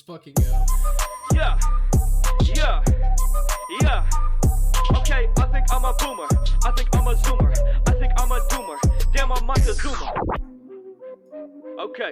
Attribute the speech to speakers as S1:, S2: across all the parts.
S1: fucking go.
S2: Yeah, yeah, yeah. Okay, I think I'm a boomer. I think I'm a zoomer. I think I'm a doomer. Damn, I'm Mike the Zoomer. Okay.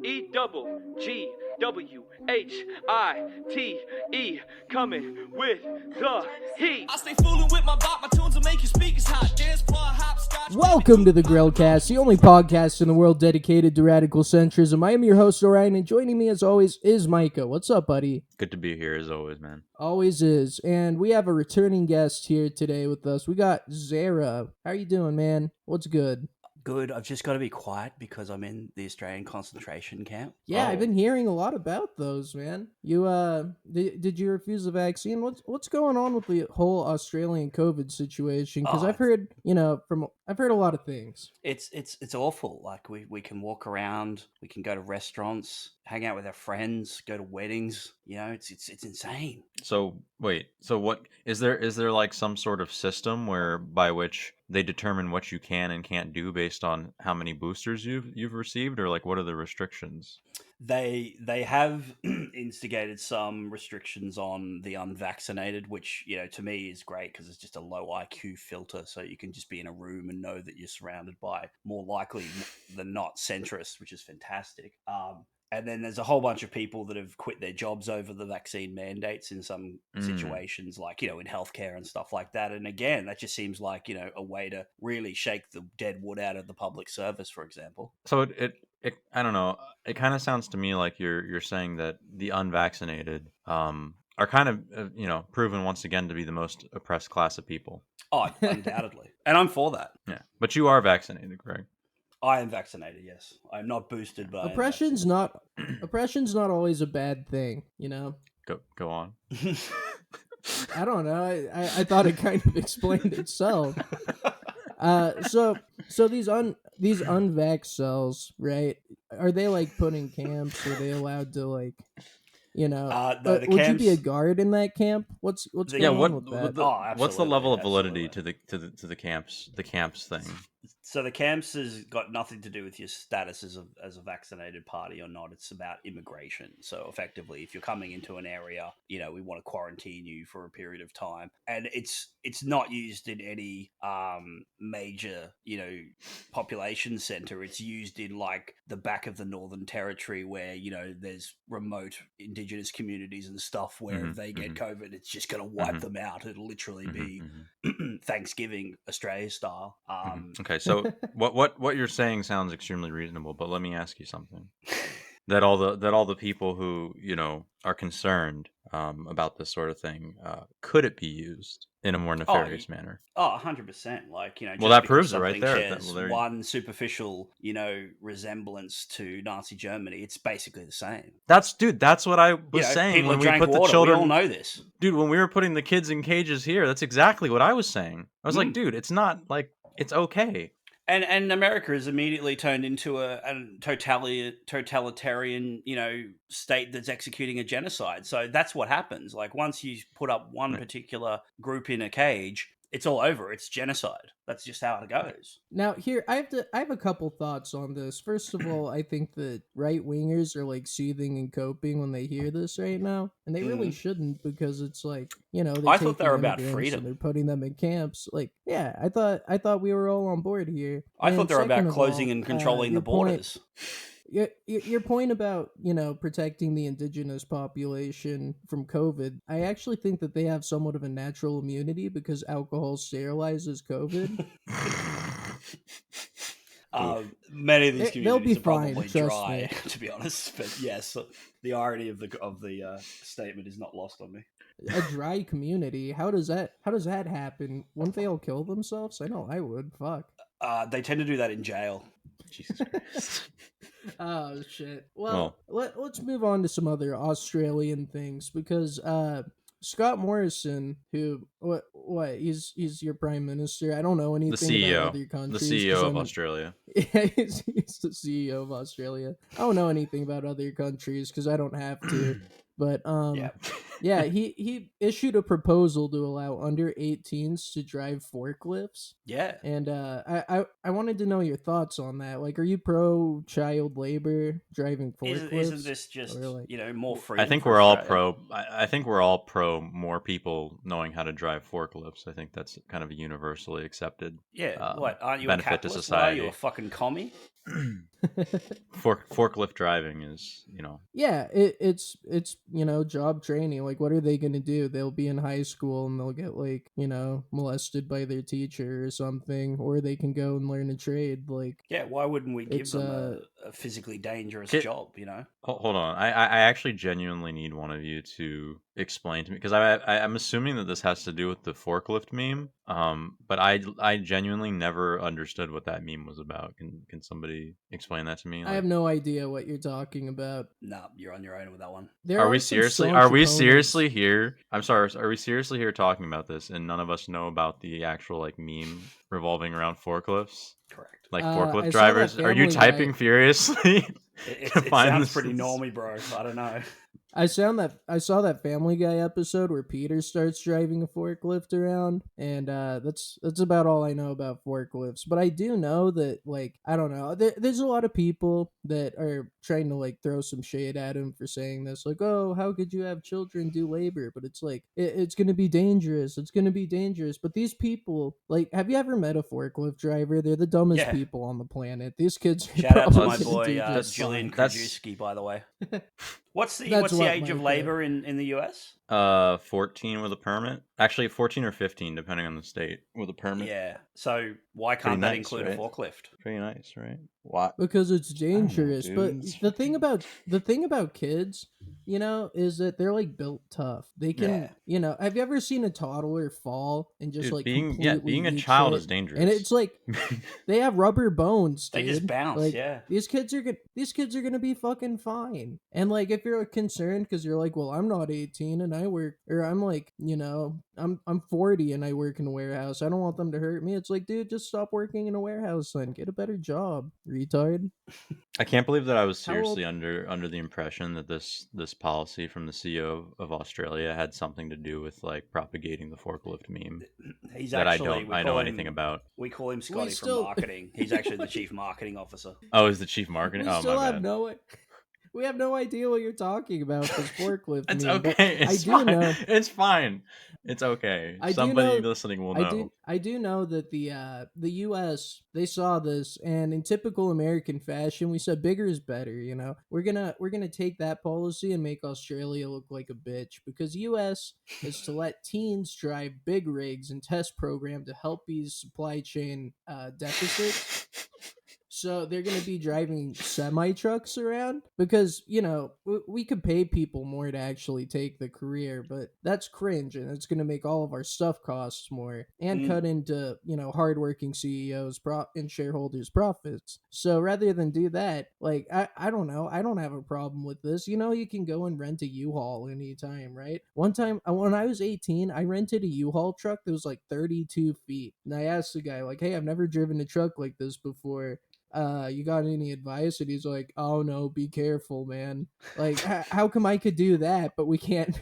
S2: EWGWHITE coming with the heat. I stay fooling with my bot, my tunes will make your speakers hot. Dance floor, hopscotch.
S1: Welcome to the Grillcast, the only podcast in the world dedicated to radical centrism. I am your host, Orion, and joining me as always is Micah. What's up, buddy?
S3: Good to be here as always, man.
S1: Always is. And we have a returning guest here today with us. We got Zara. How are you doing, man? What's good?
S4: Good. I've just got to be quiet because I'm in the Australian concentration camp.
S1: Yeah, I've been hearing a lot about those, man. You did you refuse the vaccine? What's going on with the whole Australian COVID situation? Because I've heard, I've heard a lot of things.
S4: It's awful. Like we can walk around, we can go to restaurants, hang out with our friends, go to weddings. You know, it's insane.
S3: So wait, so what is there like some sort of system where by which they determine what you can and can't do based on how many boosters you've received, or like what are the restrictions?
S4: They have instigated some restrictions on the unvaccinated, which, you know, to me is great because it's just a low IQ filter. So you can just be in a room and know that you're surrounded by more likely than not centrists, which is fantastic. And then there's a whole bunch of people that have quit their jobs over the vaccine mandates in some situations, like, you know, in healthcare and stuff like that. And again, that just seems like, you know, a way to really shake the dead wood out of the public service, for example.
S3: So it I don't know. It kind of sounds to me like you're saying that the unvaccinated are kind of proven once again to be the most oppressed class of people.
S4: Oh, undoubtedly, and I'm for that.
S3: Yeah, but you are vaccinated, correct?
S4: I am vaccinated. Yes, I'm not boosted, but
S1: oppression's not always a bad thing, you know.
S3: Go on.
S1: I don't know. I thought it kind of explained itself. So these unvax cells, right? Are they like put in camps? Are they allowed to like, would you be a guard in that camp? What's going on with that?
S3: What's the level of validity to the camps thing?
S4: So the camps has got nothing to do with your status as a vaccinated party or not. It's about immigration. So effectively, if you're coming into an area, you know, we want to quarantine you for a period of time, and it's not used in any major, you know, population center. It's used in like the back of the Northern Territory where, you know, there's remote indigenous communities and stuff where if they get COVID, it's just going to wipe them out. It'll literally be Thanksgiving Australia style.
S3: Okay, so what you're saying sounds extremely reasonable, but let me ask you something. That all the people who, you know, are concerned about this sort of thing, could it be used in a more nefarious manner?
S4: 100%. Like, you know,
S3: well, that proves it right there.
S4: One superficial, you know, resemblance to Nazi Germany. It's basically the same.
S3: That's what I was saying when we put the children.
S4: We all know this,
S3: dude. When we were putting the kids in cages here, that's exactly what I was saying. I was like, dude, it's not like it's okay.
S4: And America is immediately turned into a totalitarian, you know, state that's executing a genocide. So that's what happens. Like once you put up one particular group in a cage, it's all over. It's genocide. That's just how it goes.
S1: Now, here I have a couple thoughts on this. First of all, I think that right wingers are like seething and coping when they hear this right now, and they really shouldn't, because it's like, you know,
S4: I thought they were about freedom.
S1: They're putting them in camps. Like, yeah, I thought we were all on board here.
S4: I thought they were about closing and controlling the borders.
S1: Your point about, you know, protecting the indigenous population from COVID, I actually think that they have somewhat of a natural immunity because alcohol sterilizes COVID.
S4: Many of these
S1: they'll be
S4: communities are
S1: fine,
S4: probably
S1: trust
S4: dry,
S1: me.
S4: to be honest. But yes, the irony of the statement is not lost on me.
S1: A dry community? How does that happen? Wouldn't they all kill themselves? I know I would. Fuck.
S4: They tend to do that in jail.
S3: Jesus Christ.
S1: Oh shit. Well, let's move on to some other Australian things, because Scott Morrison, who he's your prime minister. I don't know anything about other countries.
S3: The CEO of Australia.
S1: Yeah, he's the CEO of Australia. I don't know anything about other countries because I don't have to. But
S4: Yeah.
S1: yeah, he issued a proposal to allow under 18s to drive forklifts.
S4: Yeah.
S1: And I wanted to know your thoughts on that. Like, are you pro child labor driving
S4: Isn't
S1: forklifts,
S4: this just,
S1: or like?
S4: more
S3: I
S4: freedom
S3: think
S4: for
S3: we're all
S4: Australia?
S3: pro. I think we're all pro more people knowing how to drive forklifts. I think that's kind of a universally accepted
S4: Yeah. What? Aren't you a
S3: benefit to
S4: capitalist? What are you, a
S3: society.
S4: fucking commie?
S3: Forklift driving is,
S1: Yeah, it's job training. Like, what are they gonna do? They'll be in high school and they'll get like molested by their teacher or something, or they can go and learn a trade. Like,
S4: Yeah. Why wouldn't we give
S1: it's
S4: them a physically dangerous
S3: Ki-
S4: job?
S3: Hold on. I actually genuinely need one of you to explain to me, because I'm assuming that this has to do with the forklift meme. But I genuinely never understood what that meme was about. Can somebody explain that to me?
S1: I have no idea what you're talking about.
S4: No, you're on your own with that one.
S1: There
S3: Are we
S1: are some
S3: seriously?
S1: staunch
S3: Are we
S1: opponents.
S3: seriously here? I'm sorry. Are we seriously here talking about this, and none of us know about the actual like meme revolving around forklifts,
S4: Correct.
S3: like forklift
S1: I saw that
S3: drivers? Are you
S1: Family Guy.
S3: typing furiously to
S4: It
S3: find
S4: sounds
S3: this?
S4: pretty normy, bro. I don't know.
S1: I saw that Family Guy episode where Peter starts driving a forklift around, and that's about all I know about forklifts. But I do know that, like, I don't know, there's a lot of people that are trying to like throw some shade at him for saying this, like, oh, how could you have children do labor? But it's like it's gonna be dangerous. It's gonna be dangerous. But these people, like, have you ever met a forklift driver? They're the dumbest
S4: Yeah.
S1: people on the planet. These kids are
S4: Shout out to
S1: probably
S4: my
S1: gonna
S4: boy
S1: do just
S4: Julian
S1: fine.
S4: Krajewski, by the way. What's the
S1: That's what
S4: age of
S1: Mike
S4: labor in the US?
S3: 14 with a permit. Actually, 14 or 15, depending on the state, with a permit.
S4: Yeah. So why
S3: Pretty
S4: can't that
S3: nice,
S4: include
S3: right?
S4: a forklift?
S3: Pretty nice, right? What?
S1: Because it's
S3: I don't know,
S1: dangerous.
S3: dude.
S1: But
S3: It's
S1: the
S3: fucking-
S1: thing about kids, is that they're like built tough. They can,
S4: Yeah.
S1: have you ever seen a toddler fall and just
S3: Dude,
S1: like
S3: being
S1: completely
S3: a
S1: eat
S3: child
S1: shit?
S3: is dangerous.
S1: And it's like they have rubber bones,
S4: They
S1: dude.
S4: just bounce,
S1: Like,
S4: yeah.
S1: these kids are gonna be fucking fine. And like, if you're concerned because you're like, well, I'm not 18 and I work, or I'm like, I'm 40 and I work in a warehouse. I don't want them to hurt me. It's like, dude, just stop working in a warehouse and get a better job, retard.
S3: I can't believe that I was
S1: How old?
S3: seriously under the impression that this policy from the CEO of Australia had something to do with like propagating the forklift meme
S4: He's
S3: that
S4: actually
S3: I know anything about.
S4: We call him Scotty
S1: still-
S4: from marketing. He's actually the chief marketing officer.
S3: Oh, is the chief marketing?
S1: We
S3: Oh,
S1: still
S3: my
S1: have
S3: bad.
S1: we have no idea what you're talking about. This forklift
S3: It's
S1: meme, but
S3: okay.
S1: I
S3: It's
S1: do
S3: fine.
S1: know.
S3: It's fine. It's okay.
S1: I do
S3: Somebody
S1: know.
S3: listening will
S1: I
S3: know.
S1: do know that the U.S. they saw this, and in typical American fashion, we said bigger is better. We're gonna take that policy and make Australia look like a bitch, because U.S. is to let teens drive big rigs and test program to help ease supply chain deficits. So they're going to be driving semi trucks around because, we could pay people more to actually take the career, but that's cringe, and it's going to make all of our stuff costs more and cut into, hardworking CEOs and shareholders' profits. So rather than do that, like, I don't know, I don't have a problem with this. You can go and rent a U-Haul anytime, right? One time when I was 18, I rented a U-Haul truck that was like 32 feet. And I asked the guy, like, hey, I've never driven a truck like this before. You got any advice? And he's like, oh no, be careful, man. Like, how come I could do that, but we can't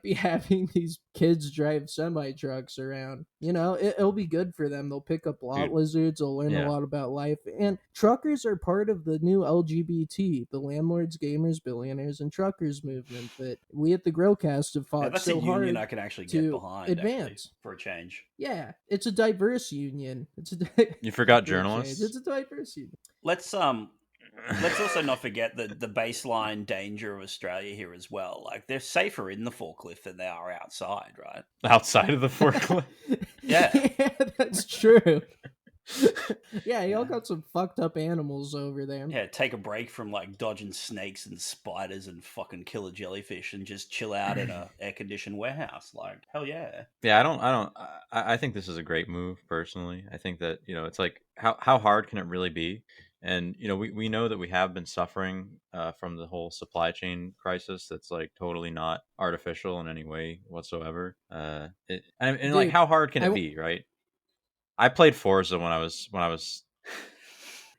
S1: be having these kids drive semi trucks around? It'll be good for them. They'll pick up lot
S3: Dude,
S1: lizards. They'll learn
S3: yeah.
S1: a lot about life. And truckers are part of the new LGBT, the landlords, gamers, billionaires, and truckers movement that we at the Grillcast have fought
S4: That's
S1: so
S4: a union
S1: hard
S4: I can actually get
S1: to
S4: behind
S1: advance.
S4: actually, for a change.
S1: Yeah, it's a diverse union.
S3: You forgot
S1: for a change.
S3: journalists?
S1: It's a diverse union.
S4: Let's also not forget the baseline danger of Australia here as well. Like, they're safer in the forklift than they are outside, right?
S3: Outside of the forklift?
S4: Yeah.
S1: Yeah, that's true. Yeah, y'all got some fucked up animals over there.
S4: Yeah, take a break from like dodging snakes and spiders and fucking killer jellyfish and just chill out in a air conditioned warehouse. Like, hell yeah.
S3: Yeah, I think this is a great move personally. I think that, it's like, how hard can it really be? And, we know that we have been suffering from the whole supply chain crisis that's like totally not artificial in any way whatsoever. Like,
S1: Dude,
S3: how hard can it be, right? I played Forza when I was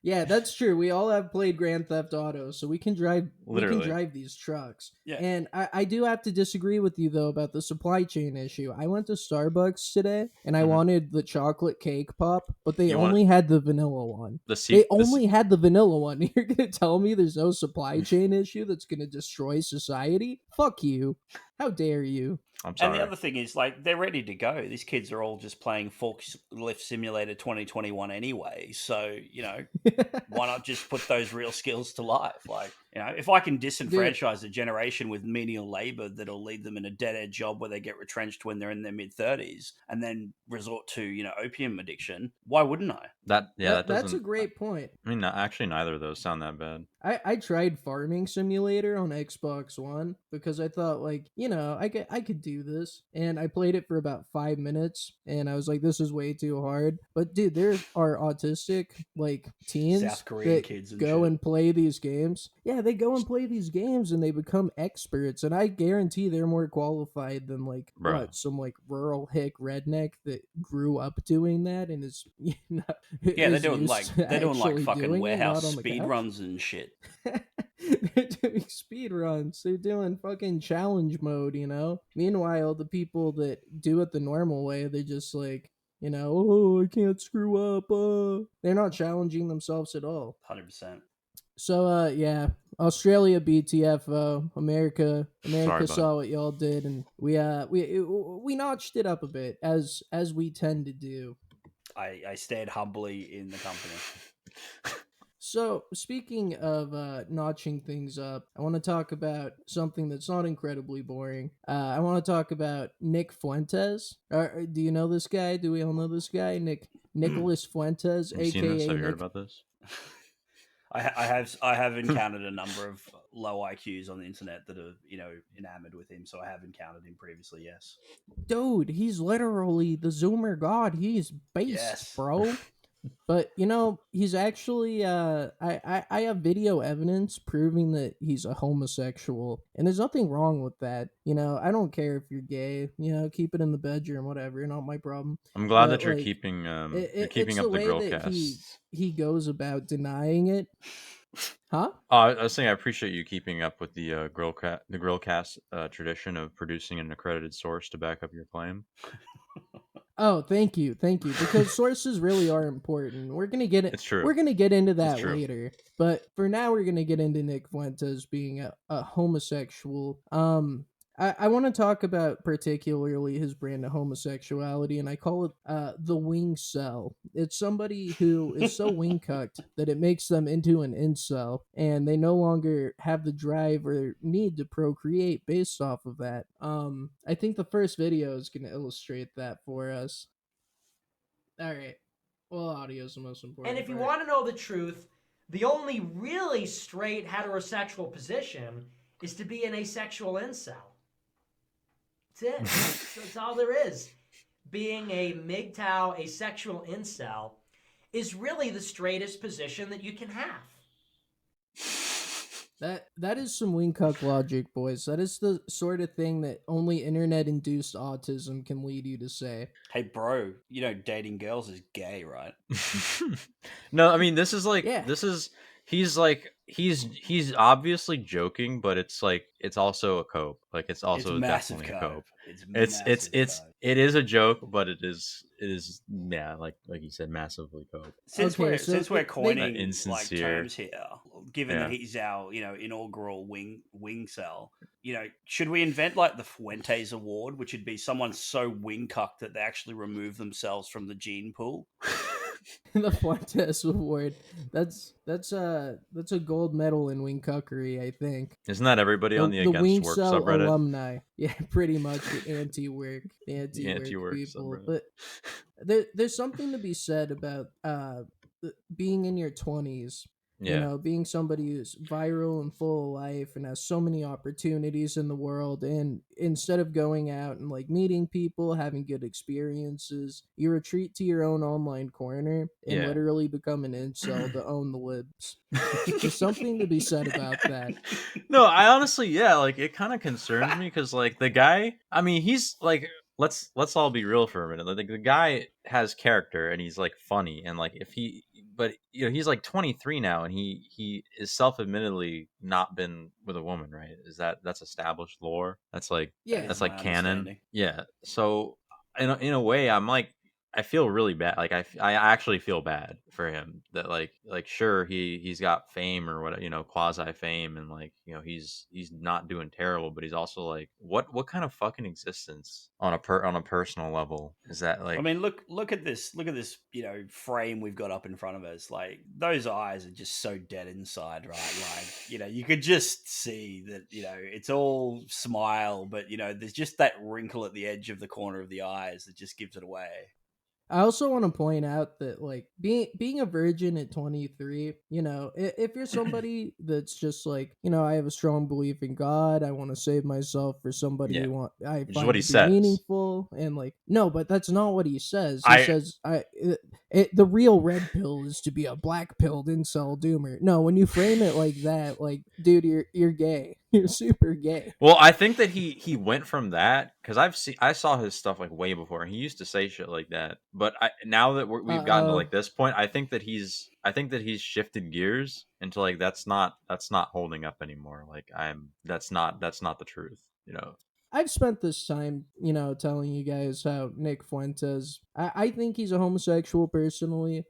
S1: Yeah, that's true. We all have played Grand Theft Auto, so we can drive. We can
S3: Literally.
S1: drive these trucks.
S4: Yeah.
S1: And I do have to disagree with you though about the supply chain issue. I went to Starbucks today and I
S3: Mhm.
S1: wanted the chocolate cake pop, but they
S3: You want
S1: only had the vanilla one.
S3: the
S1: They
S3: C.
S1: only had the vanilla one. You're gonna tell me there's no supply chain issue that's gonna destroy society? Fuck you! How dare you?
S3: I'm
S4: And the
S3: sorry.
S4: other thing is, like, they're ready to go. These kids are all just playing Forklift Simulator 2021 anyway. So, why not just put those real skills to life? Like, if I can disenfranchise a generation with menial labor that'll lead them in a dead end job where they get retrenched when they're in their mid 30s and then resort to, opium addiction, why wouldn't I?
S3: That
S1: That's a
S3: doesn't.
S1: great point.
S3: I mean, actually, neither of those sound that bad.
S1: I tried Farming Simulator on Xbox One because I thought I could do this, and I played it for about 5 minutes and I was like, this is way too hard. But dude, there are autistic teens
S4: South Korean
S1: that
S4: kids and
S1: go
S4: shit.
S1: and play these games. Yeah, they go and play these games and they become experts, and I guarantee they're more qualified than
S3: Bro.
S1: some rural hick redneck that grew up doing that and is
S4: Yeah, they're
S1: is
S4: doing
S1: used to actually
S4: fucking
S1: doing it,
S4: warehouse
S1: not on the
S4: speed
S1: couch.
S4: runs and shit.
S1: They're doing speed runs. They're doing fucking challenge mode, Meanwhile, the people that do it the normal way, they're just oh, I can't screw up. They're not challenging themselves at all.
S4: 100%.
S1: So, yeah, Australia BTFO, America
S3: Sorry,
S1: saw what y'all did, and we notched it up a bit as we tend to do.
S4: I stand humbly in the company.
S1: So, speaking of notching things up, I want to talk about something that's not incredibly boring. I want to talk about Nick Fuentes. Do you know this guy? Do we all know this guy? Nicholas Fuentes,
S3: Have you seen this?
S1: aka
S3: Have you heard
S1: Nick.
S3: about this?
S4: I have encountered a number of low IQs on the internet that are enamored with him. So I have encountered him previously. Yes.
S1: Dude, he's literally the Zoomer god. He's based,
S4: Yes.
S1: bro. But he's actually I have video evidence proving that he's a homosexual, and there's nothing wrong with that. I don't care if you're gay. Keep it in the bedroom, whatever. Not my problem.
S3: I'm glad that
S1: But,
S3: you're keeping
S1: it's
S3: up the
S1: way that
S3: Grillcast.
S1: he goes about denying it. Huh?
S3: I was saying I appreciate you keeping up with the Grillcast tradition of producing an accredited source to back up your claim.
S1: Oh, thank you, because sources really are important. We're gonna get it.
S3: It's true.
S1: We're gonna get into that
S3: true.
S1: later, but for now, we're gonna get into Nick Fuentes being a homosexual. I want to talk about particularly his brand of homosexuality, and I call it the wing cell. It's somebody who is so wing cucked that it makes them into an incel, and they no longer have the drive or need to procreate based off of that. I think the first video is going to illustrate that for us. All right. Well, audio is the most important.
S5: And if you
S1: part.
S5: want to know the truth, the only really straight heterosexual position is to be an asexual incel. That's it. That's all there is. Being a MGTOW asexual incel is really the straightest position that you can have.
S1: That is some wingcuck logic, boys. That is the sort of thing that only internet-induced autism can lead you to say.
S4: Hey, bro, dating girls is gay, right?
S3: No, I mean this is he's obviously joking, but it's also a cope. It's also
S4: massive
S3: definitely a
S4: cope.
S3: cope.
S4: It's
S3: It is a joke, but it is yeah, like you said, massively cope.
S4: Since we're coining
S3: insincere
S4: terms here, given that he's our inaugural wing cell, should we invent the Fuentes Award, which would be someone so wing cucked that they actually remove themselves from the gene pool?
S1: The Fuentes Award. That's a gold medal in wingcuckery, I think.
S3: Isn't that everybody on the Against Work
S1: Wingcell
S3: subreddit?
S1: Alumni. Yeah, pretty much the anti-work people.
S3: Subreddit.
S1: But there's something to be said about being in your 20s.
S3: Yeah.
S1: Being somebody who's viral and full of life and has so many opportunities in the world, and instead of going out and meeting people, having good experiences, you retreat to your own online corner and literally become an incel to own the libs. There's something to be said about that.
S3: No, I honestly, it kind of concerns me because the guy, I mean, he's let's all be real for a minute. The guy has character and he's funny, and but he's like 23 now, and he is self-admittedly not been with a woman, right? That's established lore? That's like
S1: Yeah.
S3: that's
S4: my
S3: like canon.
S4: understanding.
S3: Yeah. So in a way, I'm like, I feel really bad. Like I actually feel bad for him that like sure he's got fame or what, quasi fame, and like he's not doing terrible, but he's also like what kind of fucking existence on a personal level is that? Like,
S4: I mean, look at this frame we've got up in front of us. Like those eyes are just so dead inside, right? Like you could just see that it's all smile, but there's just that wrinkle at the edge of the corner of the eyes that just gives it away.
S1: I also want to point out that like being a virgin at 23, if you're somebody that's just like, I have a strong belief in God, I want to save myself for somebody
S3: Yeah.
S1: I
S3: Which is
S1: find
S3: what he
S1: to be
S3: says.
S1: meaningful, and like no, but that's not what he says. He says the real red pill is to be a black pilled incel doomer. No, when you frame it like that, like dude, you're gay. You're super gay.
S3: Well, I think that he went from that, because I saw his stuff like way before, and he used to say shit like that. But now that we've gotten to like this point, I think that he's shifted gears into like that's not holding up anymore. Like that's not the truth.
S1: I've spent this time, telling you guys how Nick Fuentes, I think he's a homosexual personally,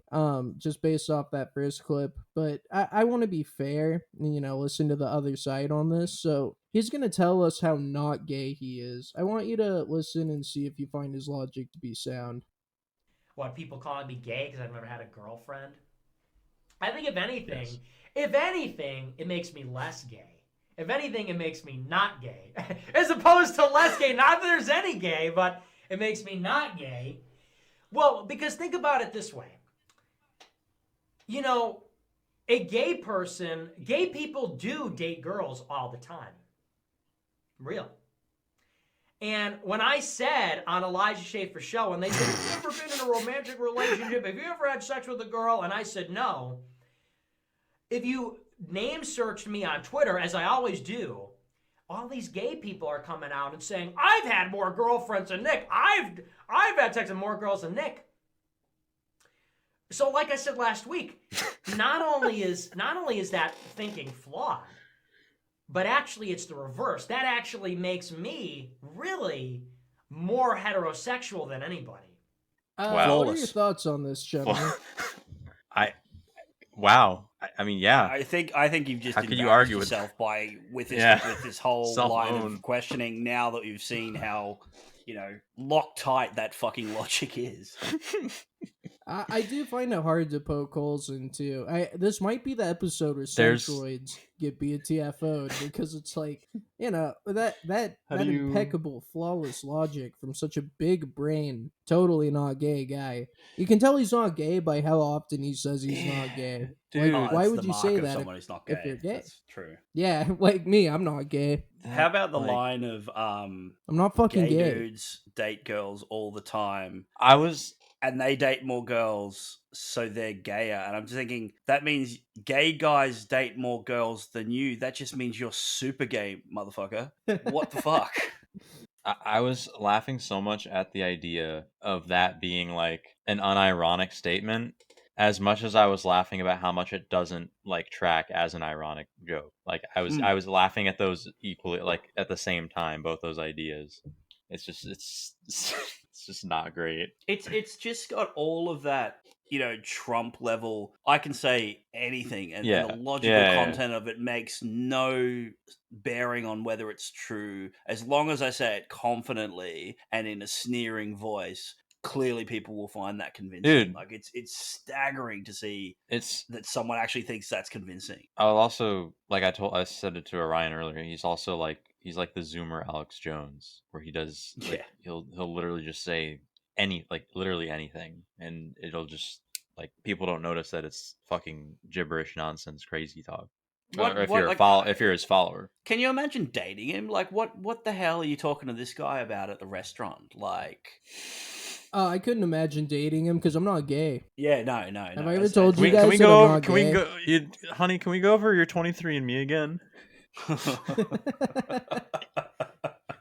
S1: just based off that first clip. But I want to be fair, and, listen to the other side on this. So he's going to tell us how not gay he is. I want you to listen and see if you find his logic to be sound.
S5: What, people calling me gay because I've never had a girlfriend? I think if anything,
S3: Yes.
S5: it makes me less gay. If anything, it makes me not gay. As opposed to less gay. Not that there's any gay, but it makes me not gay. Well, because think about it this way. A gay people do date girls all the time. Real. And when I said on Elijah Schaefer's show, and they said, have you ever been in a romantic relationship? Have you ever had sex with a girl? And I said, no. If you name searched me on Twitter, as I always do, all these gay people are coming out and saying, I've had more girlfriends than Nick. I've had sex with more girls than Nick. So like I said last week, not only is that thinking flawed, but actually it's the reverse. That actually makes me really more heterosexual than anybody.
S3: Wow.
S1: What are your thoughts on this, gentlemen?
S3: Wow. I mean, yeah.
S4: I think you've just
S3: How could you
S4: embarrassed
S3: argue with
S4: yourself with this whole line of questioning. Now that you've seen how Loctite that fucking logic is.
S1: I do find it hard to poke holes into. This might be the episode where centroids get BTFO'd, because it's like, that impeccable, flawless logic from such a big brain, totally not gay guy. You can tell he's not gay by how often he says he's not gay.
S3: Dude,
S1: like, why would you say that
S4: someone who's not gay?
S1: if you're gay?
S4: That's true.
S1: Yeah, like me, I'm not gay.
S4: How about the line of
S1: I'm not fucking gay.
S4: Dudes date girls all the time. And they date more girls, so they're gayer. And I'm just thinking, that means gay guys date more girls than you. That just means you're super gay, motherfucker. What the fuck?
S3: I was laughing so much at the idea of that being like an unironic statement, as much as I was laughing about how much it doesn't like track as an ironic joke. Like I was laughing at those equally, like at the same time, both those ideas. It's just not great.
S4: It's just got all of that, Trump level. I can say anything, and the logical content of it makes no bearing on whether it's true, as long as I say it confidently and in a sneering voice. Clearly, people will find that convincing.
S3: Dude,
S4: like it's staggering to see that someone actually thinks that's convincing.
S3: I'll also, like I said it to Orion earlier. He's also like the Zoomer Alex Jones, where he does he'll literally just say literally anything, and it'll just like people don't notice that it's fucking gibberish nonsense crazy talk. If you're his follower.
S4: Can you imagine dating him? Like what the hell are you talking to this guy about at the restaurant? Like
S1: I couldn't imagine dating him because I'm not gay.
S4: Yeah, no.
S1: Have I ever told you guys that I'm not gay?
S3: Honey, can we go over your 23andMe again?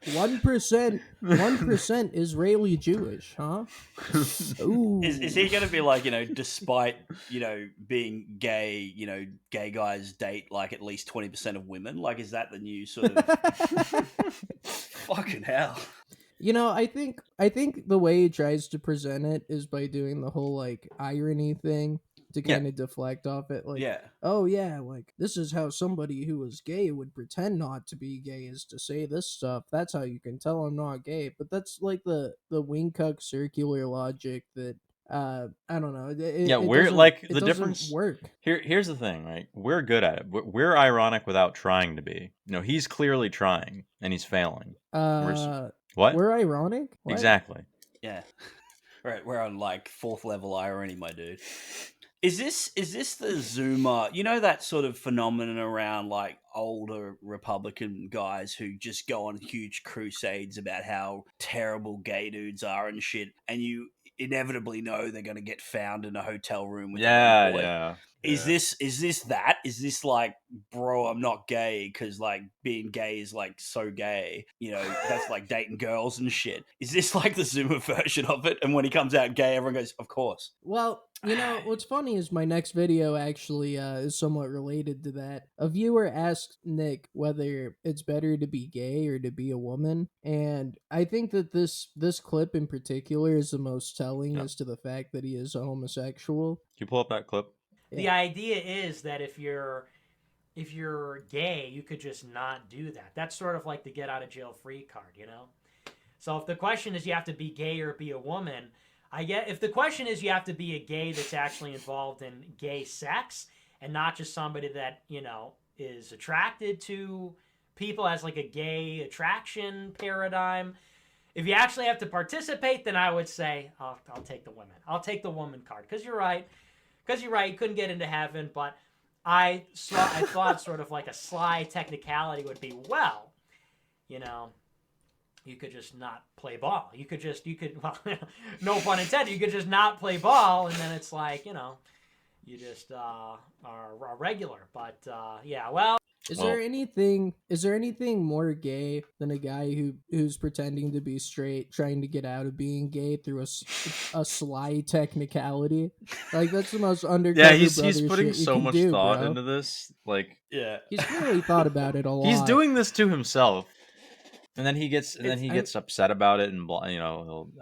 S1: 1% Israeli Jewish, huh? Ooh.
S4: Is he going to be like, despite, being gay, gay guys date like at least 20% of women? Like, is that the new sort of fucking hell?
S1: I think the way he tries to present it is by doing the whole like irony thing to
S3: Yeah.
S1: kind of deflect off it. Like,
S4: Yeah.
S1: oh yeah, like this is how somebody who was gay would pretend not to be gay, is to say this stuff. That's how you can tell I'm not gay. But that's like the Wingcuck circular logic that I don't know.
S3: Yeah,
S1: It
S3: we're
S1: doesn't-
S3: like
S1: it
S3: the
S1: doesn't
S3: difference.
S1: work.
S3: Here's the thing, right? We're good at it. We're ironic without trying to be. He's clearly trying and he's failing. What?
S1: We're ironic. What?
S3: Exactly.
S4: Yeah. Right, we're on like 4th level irony, my dude. Is this the Zoomer? You know that sort of phenomenon around like older Republican guys who just go on huge crusades about how terrible gay dudes are and shit, and you inevitably know they're going to get found in a hotel room with a little boy.
S3: Yeah.
S4: Is this that? Is this like, bro, I'm not gay because like being gay is like so gay, that's like dating girls and shit. Is this like the Zoomer version of it? And when he comes out gay, everyone goes, of course.
S1: Well, what's funny is my next video actually is somewhat related to that. A viewer asked Nick whether it's better to be gay or to be a woman, and I think that this clip in particular is the most telling as to the fact that he is a homosexual.
S3: Can you pull up that clip?
S5: The idea is that if you're gay, you could just not do that. That's sort of like the get out of jail free card, So if the question is you have to be gay or be a woman, if the question is you have to be a gay that's actually involved in gay sex and not just somebody that, is attracted to people as like a gay attraction paradigm, if you actually have to participate, then I would say I'll take the women. I'll take the woman card because you're right. You couldn't get into heaven, but I thought sort of like a sly technicality would be, well, you could just not play ball. Well, no pun intended, you could just not play ball, and then it's like, you just are regular. But yeah, well.
S1: Is there anything more gay than a guy who's pretending to be straight, trying to get out of being gay through a sly technicality? Like, that's the most undercover.
S3: Yeah,
S1: brother
S3: he's putting
S1: shit you
S3: so
S1: can
S3: much
S1: do,
S3: thought
S1: bro.
S3: into this. Like,
S4: yeah,
S1: he's really thought about it a lot.
S3: He's doing this to himself, and then he gets upset about it, and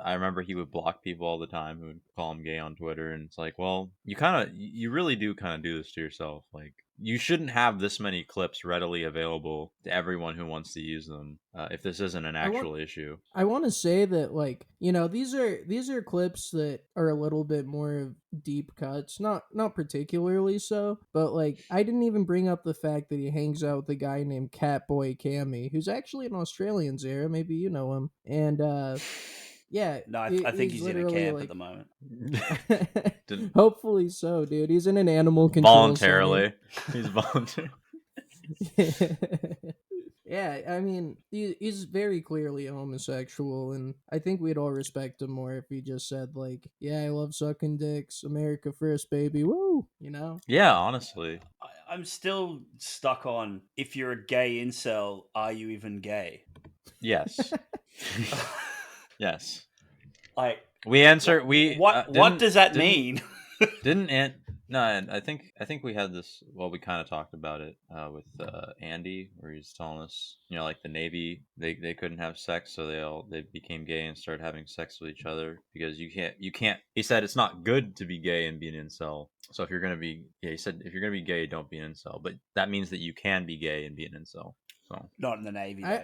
S3: I remember he would block people all the time who would call him gay on Twitter, and it's like, well, you really do kind of do this to yourself. Like, you shouldn't have this many clips readily available to everyone who wants to use them if this isn't an actual issue.
S1: I want to say that, like, these are clips that are a little bit more deep cuts, not particularly so, but like, I didn't even bring up the fact that he hangs out with a guy named Catboy Cammy, who's actually an Australian, Zara. Maybe you know him, and yeah.
S4: No, I think he's in a camp at the moment.
S1: Hopefully so, dude. He's in an animal control
S3: voluntarily. He's voluntarily.
S1: Yeah, I mean, he's very clearly a homosexual, and I think we'd all respect him more if he just said, like, yeah, I love sucking dicks, America first, baby, woo,
S3: Yeah, honestly.
S4: I'm still stuck on, if you're a gay incel, are you even gay?
S3: Yes. Yes.
S4: Like,
S3: we answer.
S4: What does that mean?
S3: No, and I think we had this. Well, we kind of talked about it with Andy, where he's telling us, like the Navy, they couldn't have sex, so they became gay and started having sex with each other because you can't. He said it's not good to be gay and be an incel. So if you're gonna be, he said if you're gonna be gay, don't be an incel. But that means that you can be gay and be an incel. So.
S4: Not in the Navy, though.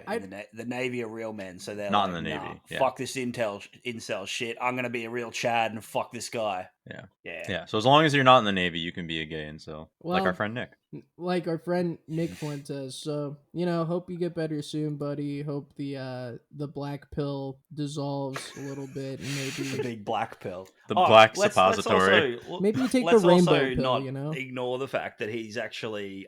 S4: The Navy are real men, so they're
S3: not
S4: like,
S3: in the Navy.
S4: Nah,
S3: yeah.
S4: Fuck this incel shit. I'm gonna be a real Chad and fuck this guy.
S3: Yeah. So as long as you're not in the Navy, you can be a gay incel, like our friend Nick.
S1: Like our friend Nick Fuentes. So, hope you get better soon, buddy. Hope the black pill dissolves a little bit, and maybe
S4: the big black pill,
S3: the black suppository.
S1: Maybe you take the rainbow pill.
S4: Not ignore the fact that he's actually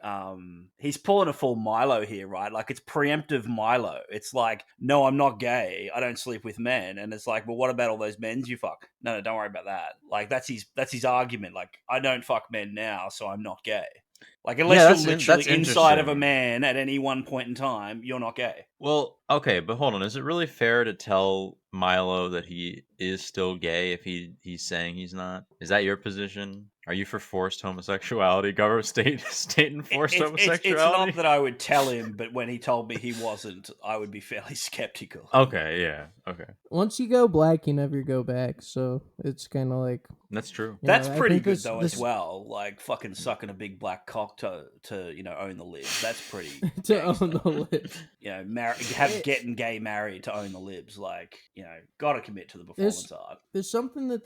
S4: he's pulling a full Milo here, right? Like, it's preemptive Milo. It's like, no, I'm not gay. I don't sleep with men, and it's like, well, what about all those men you fuck? No, don't worry about that. Like, that's his argument. Like, I don't fuck men now, so I'm not gay. Like, unless
S3: that's
S4: you're literally
S3: that's
S4: inside of a
S3: interesting.
S4: man at any one point in time, you're not gay.
S3: Well, okay, but hold on. Is it really fair to tell Milo that he is still gay if he's saying he's not? Is that your position? Are you for forced homosexuality, government state enforced
S4: It's not
S3: homosexuality?
S4: that I would tell him, but when he told me he wasn't, I would be fairly skeptical.
S3: Okay, yeah, okay,
S1: Once you go black, you never go back. So it's kind of like,
S3: that's true.
S1: you
S4: That's
S1: know, I
S4: pretty
S1: think
S4: good
S1: this
S4: though
S1: this
S4: as well. Like fucking sucking a big black cock to own the libs. That's pretty
S1: to own
S4: gangster.
S1: the lips.
S4: Getting gay married to own the libs. Like gotta commit to the
S1: There's
S4: performance art.
S1: there's something that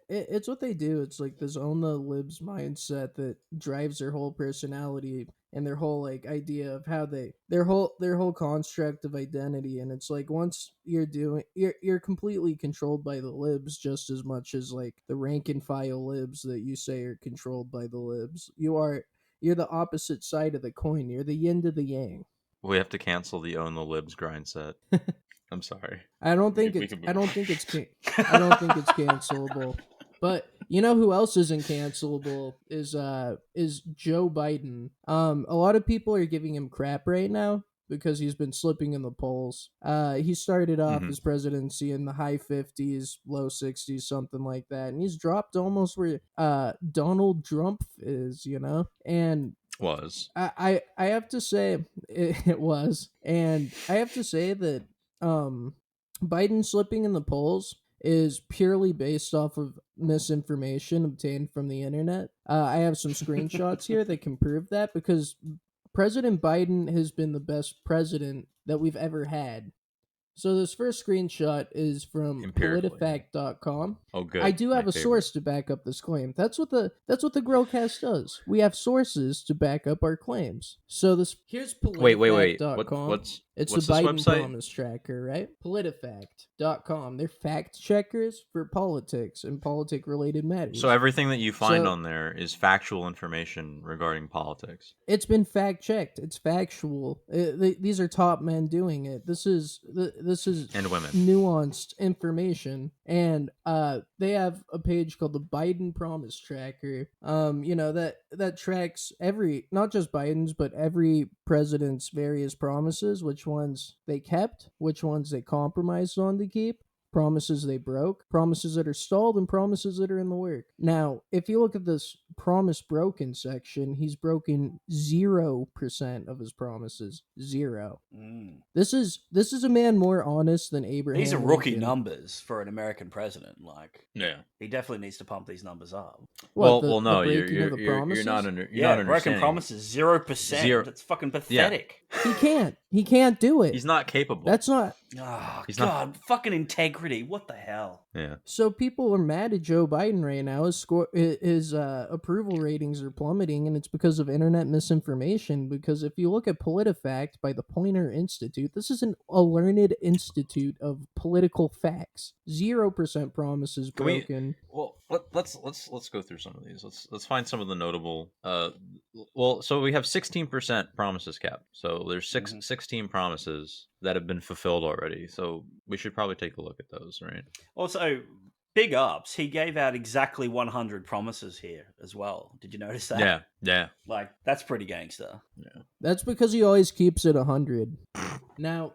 S1: it's what they do. It's like this own the libs mindset that drives their whole personality and their whole like idea of how their whole construct of identity. And it's like once you're completely controlled by the libs just as much as like the rank and file libs that you say are controlled by the libs. You're the opposite side of the coin. You're the yin to the yang.
S3: We have to cancel the Own the Libs grind set. I'm sorry.
S1: I don't think
S3: We
S1: it's.
S3: could
S1: I don't think it's. I don't think it's cancelable. But you know who else isn't cancelable is Joe Biden. A lot of people are giving him crap right now because he's been slipping in the polls. He started off
S3: Mhm.
S1: his presidency in the high 50s, low 60s, something like that, and he's dropped almost where Donald Trump is, you know, and
S3: Was.
S1: I have to say it was, and I have to say that Biden slipping in the polls is purely based off of misinformation obtained from the internet. I have some screenshots here that can prove that because President Biden has been the best president that we've ever had. So this first screenshot is from
S3: Empirically.
S1: politifact.com.
S3: Oh, good.
S1: I do
S3: My
S1: have a
S3: favorite.
S1: source to back up this claim. That's what the Grillcast does. We have sources to back up our claims. So this here's
S3: Wait.
S1: politifact.com.
S3: What's
S1: It's
S3: what's
S1: the
S3: this
S1: Biden
S3: website?
S1: promise tracker, right? Politifact.com. They're fact checkers for politics and politic related matters.
S3: So everything that you find
S1: So-
S3: on there is factual information regarding politics.
S1: It's been fact checked. It's factual. These are top men doing it. This is
S3: And women.
S1: nuanced information, and they have a page called the Biden Promise Tracker. That tracks not just Biden's but every president's various promises, which ones they kept, which ones they compromised on to keep, promises they broke, promises that are stalled, and promises that are in the work. Now, if you look at this promise broken section, he's broken 0% of his promises. 0. This is a man more honest than Abraham
S4: These are rookie
S1: Lincoln.
S4: numbers for an American president. Like,
S3: Yeah.
S4: he definitely needs to pump these numbers up.
S1: What,
S3: Well, no.
S1: the breaking
S3: You're
S1: of the
S3: you're
S1: promises?
S3: not
S4: Broken
S3: understanding.
S4: promises 0%.
S3: Zero.
S4: That's fucking pathetic.
S1: He can't do it.
S3: He's not capable.
S1: That's not.
S4: Oh,
S3: He's not-
S4: God, fucking integrity. What the hell?
S3: Yeah.
S1: So people are mad at Joe Biden right now. His approval ratings are plummeting, and it's because of internet misinformation. Because if you look at PolitiFact by the Poynter Institute, this is a learned institute of political facts. 0% promises
S3: Can we-
S1: broken.
S3: Well, let's go through some of these. Let's find some of the notable. So we have 16% promises kept. So there's 16 promises that have been fulfilled already. So we should probably take a look at those, right?
S4: Also, big ups. He gave out exactly 100 promises here as well. Did you notice that?
S3: Yeah.
S4: Like, that's pretty gangster.
S1: That's because he always keeps it 100. Now,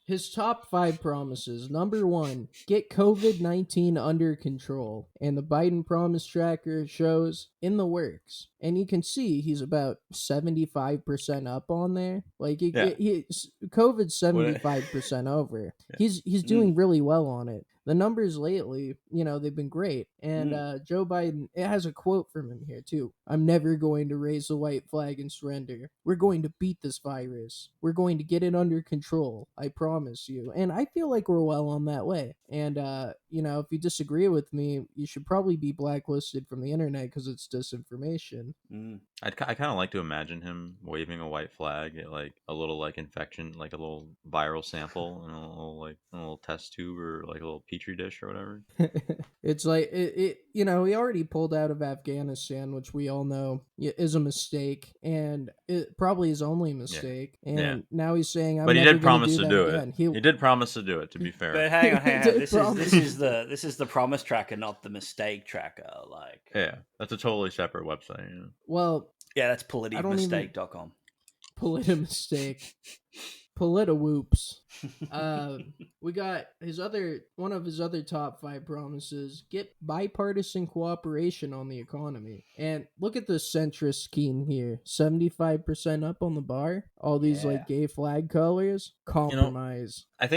S1: his top 5 promises. Number 1, get COVID-19 under control. And the Biden Promise Tracker shows in the works. And you can see he's about 75% up on there. Like, COVID's 75% over.
S3: Yeah.
S1: He's doing really well on it. The numbers lately, they've been great. And Joe Biden, it has a quote from him here, too. I'm never going to raise the white flag and surrender. We're going to beat this virus. We're going to get it under control. I promise you. And I feel like we're well on that way. And, if you disagree with me, you should probably be blacklisted from the internet because it's disinformation.
S3: I kind of like to imagine him waving a white flag at like a little like infection, like a little viral sample, and a little test tube or like a little petri dish or whatever.
S1: It's like he already pulled out of Afghanistan, which we all know is a mistake, and it probably his only mistake. And now he's saying, "I'm
S3: But he
S1: never
S3: did
S1: going
S3: promise
S1: do
S3: to
S1: that
S3: do
S1: again."
S3: it. He did promise to do it. To be fair,
S4: But hang on.
S1: Did
S4: This
S1: promise.
S4: is the promise tracker, not the mistake tracker. Like,
S3: yeah, that's a totally separate website.
S1: Well,
S4: yeah, that's
S1: I don't even
S4: politimistake.com.
S1: Polita mistake. Polita whoops. We got one of his other top 5 promises: get bipartisan cooperation on the economy. And look at the centrist scheme here: 75% up on the bar. All these like gay flag colors. Compromise.
S3: I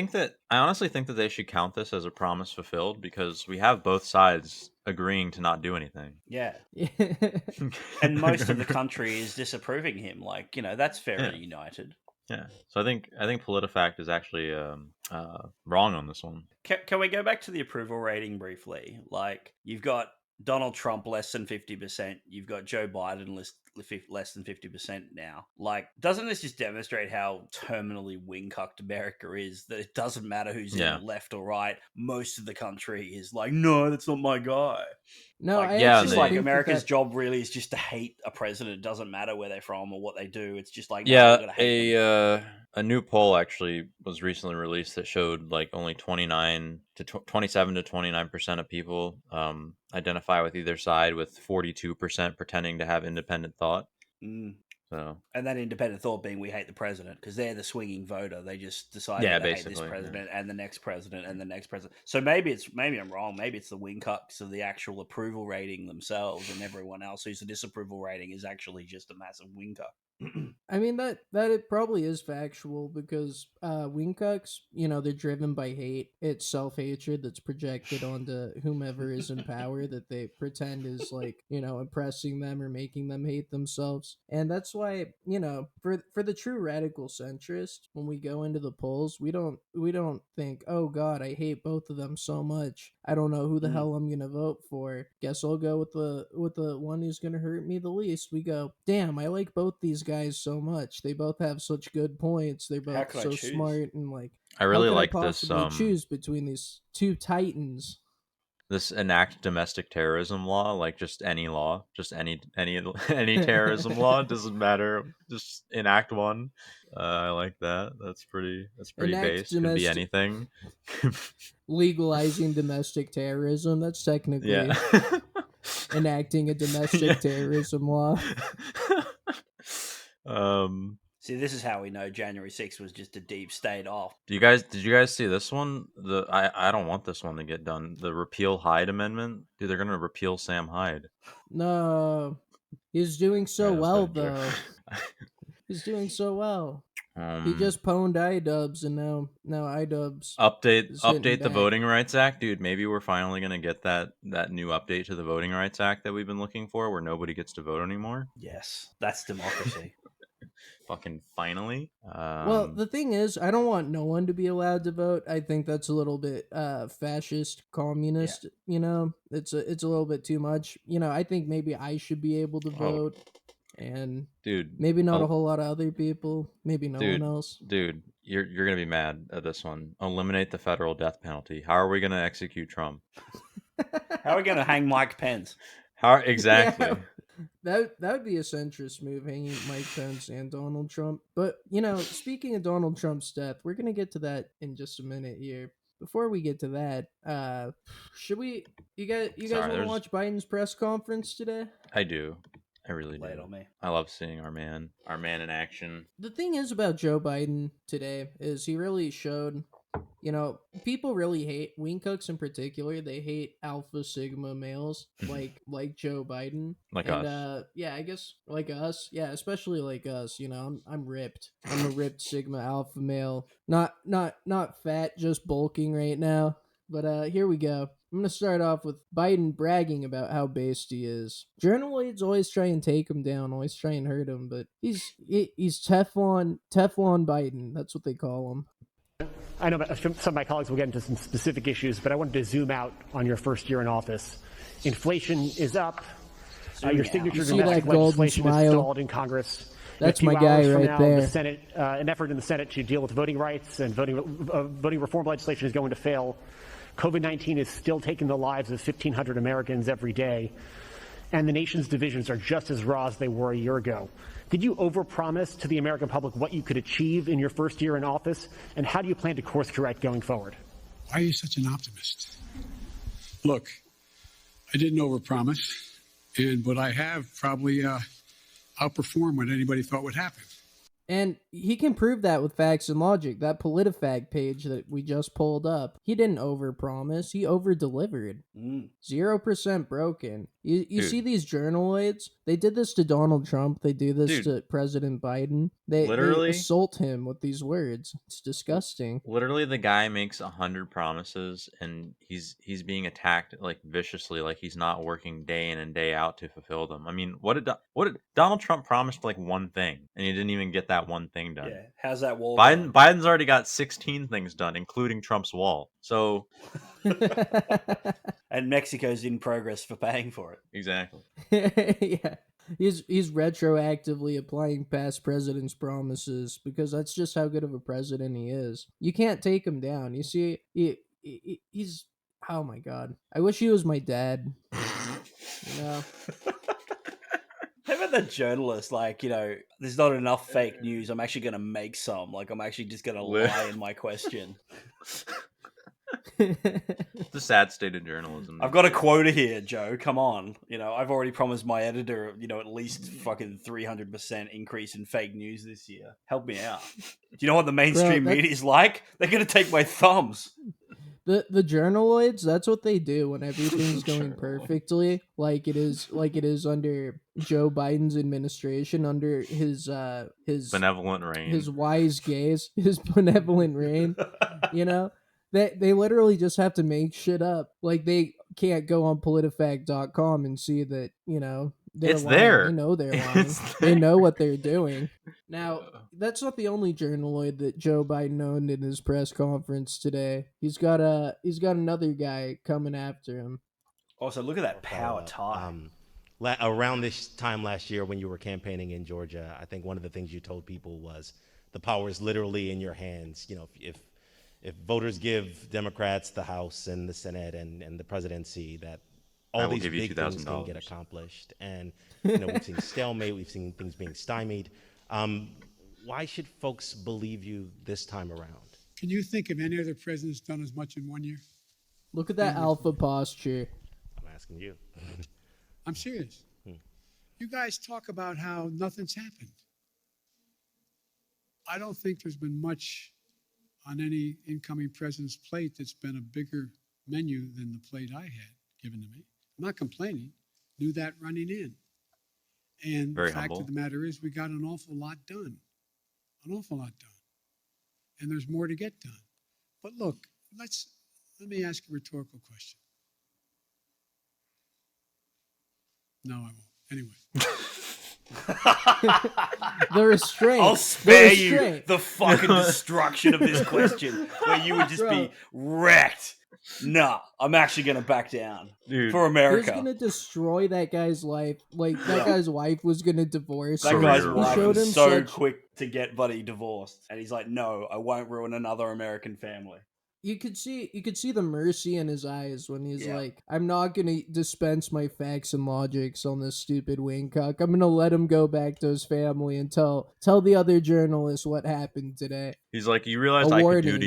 S3: honestly think that they should count this as a promise fulfilled, because we have both sides agreeing to not do anything.
S4: Yeah. And most of the country is disapproving him. Like, that's fairly united.
S3: Yeah, so I think PolitiFact is actually wrong on this one.
S4: Can we go back to the approval rating briefly? Like, you've got Donald Trump less than 50%. You've got Joe Biden less than 50% now. Like, doesn't this just demonstrate how terminally wing-cucked America is? That it doesn't matter who's in left or right. Most of the country is like, no, that's not my guy.
S1: No,
S4: like,
S1: it's
S4: just like America's job really is just to hate a president. It doesn't matter where they're from or what they do. It's just like,
S3: a new poll actually was recently released that showed like only 27 to 29% of people identify with either side, with 42% pretending to have independent thought. So,
S4: and that independent thought being we hate the president, because they're the swinging voter. They just decide to hate this president and the next president and the next president. So maybe I'm wrong. Maybe it's the Wingcucks of the actual approval rating themselves, and everyone else who's the disapproval rating is actually just a massive Wingcuck.
S1: I mean, that it probably is factual, because Wingcucks, they're driven by hate. It's self-hatred that's projected onto whomever is in power, that they pretend is like, impressing them or making them hate themselves. And that's why, for the true radical centrist, when we go into the polls, we don't think, oh God, I hate both of them so much, I don't know who the hell I'm gonna vote for. Guess I'll go with the one who's gonna hurt me the least. We go, damn, I like both these guys so much. They both have such good points. They're both so smart, and like,
S3: I really like
S1: this. Choose between these two titans.
S3: This enact domestic terrorism law, like just any law, just any terrorism law, doesn't matter. Just enact one. I like that. That's pretty base. Could be anything.
S1: Legalizing domestic terrorism. That's technically enacting a domestic terrorism law.
S4: See, this is how we know January 6th was just a deep state off.
S3: Did you guys see this one? I don't want this one to get done. The repeal Hyde amendment. Dude, they're gonna repeal Sam Hyde.
S1: No, he's doing so well though. He's doing so well. He just pwned iDubbbz, and now iDubbbz
S3: update the Voting Rights Act, dude. Maybe we're finally gonna get that new update to the Voting Rights Act that we've been looking for, where nobody gets to vote anymore.
S4: Yes, that's democracy.
S3: Fucking finally.
S1: Well, the thing is, I don't want no one to be allowed to vote. I think that's a little bit fascist, communist. It's a little bit too much. I think maybe I should be able to vote. And
S3: dude,
S1: maybe not a whole lot of other people, maybe no one else.
S3: Dude, you're gonna be mad at this one. Eliminate the federal death penalty. How are we gonna execute Trump?
S4: How are we gonna hang Mike Pence?
S3: How exactly?
S1: Yeah, that would be a centrist move, hanging Mike Pence and Donald Trump. But speaking of Donald Trump's death, we're gonna get to that in just a minute here. Before we get to that, should we? You guys want to watch Biden's press conference today?
S3: I do. I really do.
S4: Lay it on me.
S3: I love seeing our man in action.
S1: The thing is about Joe Biden today is he really showed, people really hate Wingcucks in particular. They hate Alpha Sigma males like Joe Biden.
S3: Like us.
S1: Yeah, I guess like us. Yeah, especially like us. I'm ripped. I'm a ripped Sigma Alpha male. Not fat, just bulking right now. But here we go. I'm going to start off with Biden bragging about how based he is. Journaloids always try and take him down, always try and hurt him, but he's Teflon Biden. That's what they call him.
S6: I know some of my colleagues will get into some specific issues, but I wanted to zoom out on your first year in office. Inflation is up. Your signature domestic legislation is stalled in Congress.
S1: That's my guy right there.
S6: The Senate, an effort in the Senate to deal with voting rights and voting reform legislation is going to fail. COVID-19 is still taking the lives of 1,500 Americans every day, and the nation's divisions are just as raw as they were a year ago. Did you overpromise to the American public what you could achieve in your first year in office, and how do you plan to course correct going forward?
S7: Why are you such an optimist? Look, I didn't overpromise, but I have probably outperformed what anybody thought would happen.
S1: And he can prove that with facts and logic. That PolitiFact page that we just pulled up, he didn't overpromise. He over-delivered. 0% broken. You see these journaloids? They did this to Donald Trump. They do this to President Biden. They assault him with these words. It's disgusting.
S3: Literally, the guy makes 100 promises, and he's being attacked like viciously, like he's not working day in and day out to fulfill them. I mean, what did Donald Trump promised like one thing, and he didn't even get that one thing done.
S4: Yeah, how's that wall?
S3: Biden's already got 16 things done, including Trump's wall. So,
S4: and Mexico's in progress for paying for it.
S3: Exactly.
S1: Yeah. He's retroactively applying past presidents' promises because that's just how good of a president he is. You can't take him down. You see, he's oh my god. I wish he was my dad. You know.
S4: How about that journalist? Like, there's not enough fake news. I'm actually going to make some. Like, I'm actually just going to lie in my question.
S3: It's a sad state of journalism.
S4: I've got a quota here, Joe. Come on. I've already promised my editor, at least fucking 300% increase in fake news this year. Help me out. Do you know what the mainstream media's like? They're going to take my thumbs.
S1: The journaloids, that's what they do when everything's going perfectly, like it is under Joe Biden's administration, under his
S3: benevolent reign,
S1: his wise gaze, his benevolent reign. They literally just have to make shit up. Like, they can't go on politifact.com and see that, they're
S3: it's
S1: lying.
S3: there.
S1: They know they're lying. They know what they're doing. Now, that's not the only journaloid that Joe Biden owned in his press conference today. He's got another guy coming after him.
S4: Also, look at that power tie.
S8: Around this time last year when you were campaigning in Georgia, I think one of the things you told people was the power is literally in your hands. If voters give Democrats the House and the Senate and the presidency, that all these big things can get accomplished. And we've seen stalemate, we've seen things being stymied. Why should folks believe you this time around?
S7: Can you think of any other president's done as much in 1 year?
S1: Look at that alpha posture.
S8: I'm asking you.
S7: I'm serious. You guys talk about how nothing's happened. I don't think there's been much on any incoming president's plate that's been a bigger menu than the plate I had given to me. I'm not complaining. Knew that running in. And the fact of the matter is we got an awful lot done. An awful lot done. And there's more to get done. But look, let me ask a rhetorical question. No, I won't. Anyway.
S1: The restraint.
S4: I'll spare you the fucking destruction of this question where you would just be wrecked. Nah, I'm actually going to back down.
S3: Dude,
S4: for America.
S1: He's going to destroy that guy's life. Like, that guy's wife was going to divorce
S4: that
S1: him.
S4: Guy's wife was so quick to get Buddy divorced. And he's like, no, I won't ruin another American family.
S1: You could see the mercy in his eyes when he's like, I'm not going to dispense my facts and logics on this stupid wingcuck. I'm going to let him go back to his family and tell the other journalists what happened today.
S3: He's like, you realize I could do to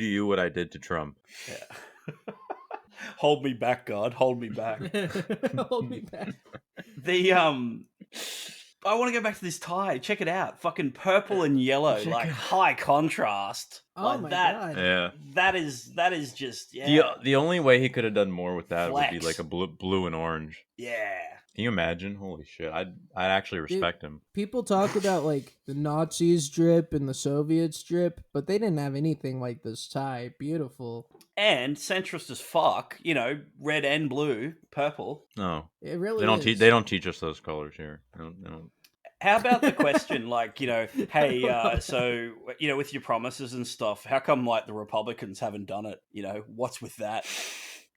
S3: you what I did to Trump.
S4: Yeah. Hold me back, God. Hold me back.
S1: Hold me back.
S4: I want to go back to this tie. Check it out. Fucking purple and yellow, like high contrast.
S1: Oh
S4: like
S1: my
S4: that.
S1: God.
S4: Yeah. That is just
S3: The only way he could have done more with that
S4: Flex.
S3: would be like a blue and orange.
S4: Yeah.
S3: Can you imagine? Holy shit. I'd actually respect him.
S1: People talk about like the Nazis drip and the Soviets drip, but they didn't have anything like this tie. Beautiful.
S4: And centrist as fuck, red and blue, purple.
S3: No.
S1: It really
S3: They don't teach us those colors here. They don't.
S4: How about the question, like, hey, so, with your promises and stuff, how come, like, the Republicans haven't done it? What's with that,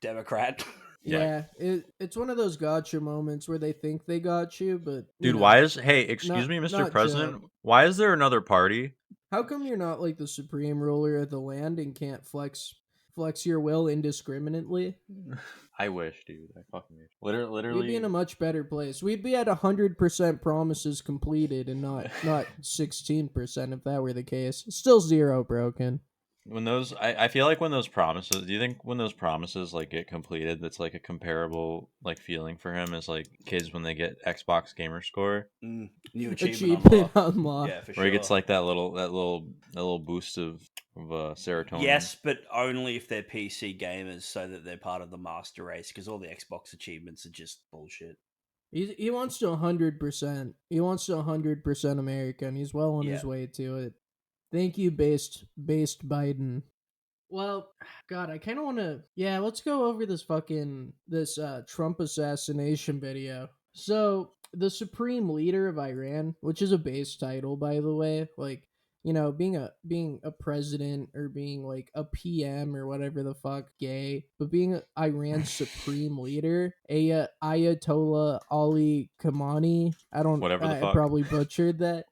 S4: Democrat?
S1: Yeah, it's one of those gotcha moments where they think they got you, but...
S3: Dude, excuse me, Mr. President,
S1: Joe.
S3: why is there another party?
S1: How come you're not, like, the supreme ruler of the land and can't flex flex your will indiscriminately,
S3: I wish, dude. I fucking wish.
S1: we'd
S3: Literally.
S1: be in a much better place. We'd be at 100% promises completed and not 16% if that were the case. Still 0 broken.
S3: When those, I feel like when those promises, do you think when those promises like get completed, that's like a comparable like feeling for him as like kids when they get Xbox Gamer Score,
S4: New achievement
S1: Achievement
S4: unlocked.
S1: unlocked.
S4: Yeah, for
S3: where
S4: sure.
S3: he gets like that little boost of serotonin.
S4: Yes, but only if they're PC gamers, so that they're part of the master race. Because all the Xbox achievements are just bullshit.
S1: He wants to 100%. He wants to 100% American. He's well on his
S4: Yeah.
S1: way to it. Thank you, based Biden. Well, God, I kind of want to. Yeah, let's go over this Trump assassination video. So the supreme leader of Iran, which is a base title, by the way, like, you know, being a president or being like a PM or whatever the fuck, gay, but being Iran's supreme leader, Ayatollah Ali Khamenei,
S3: Whatever the
S1: I
S3: fuck.
S1: probably butchered that.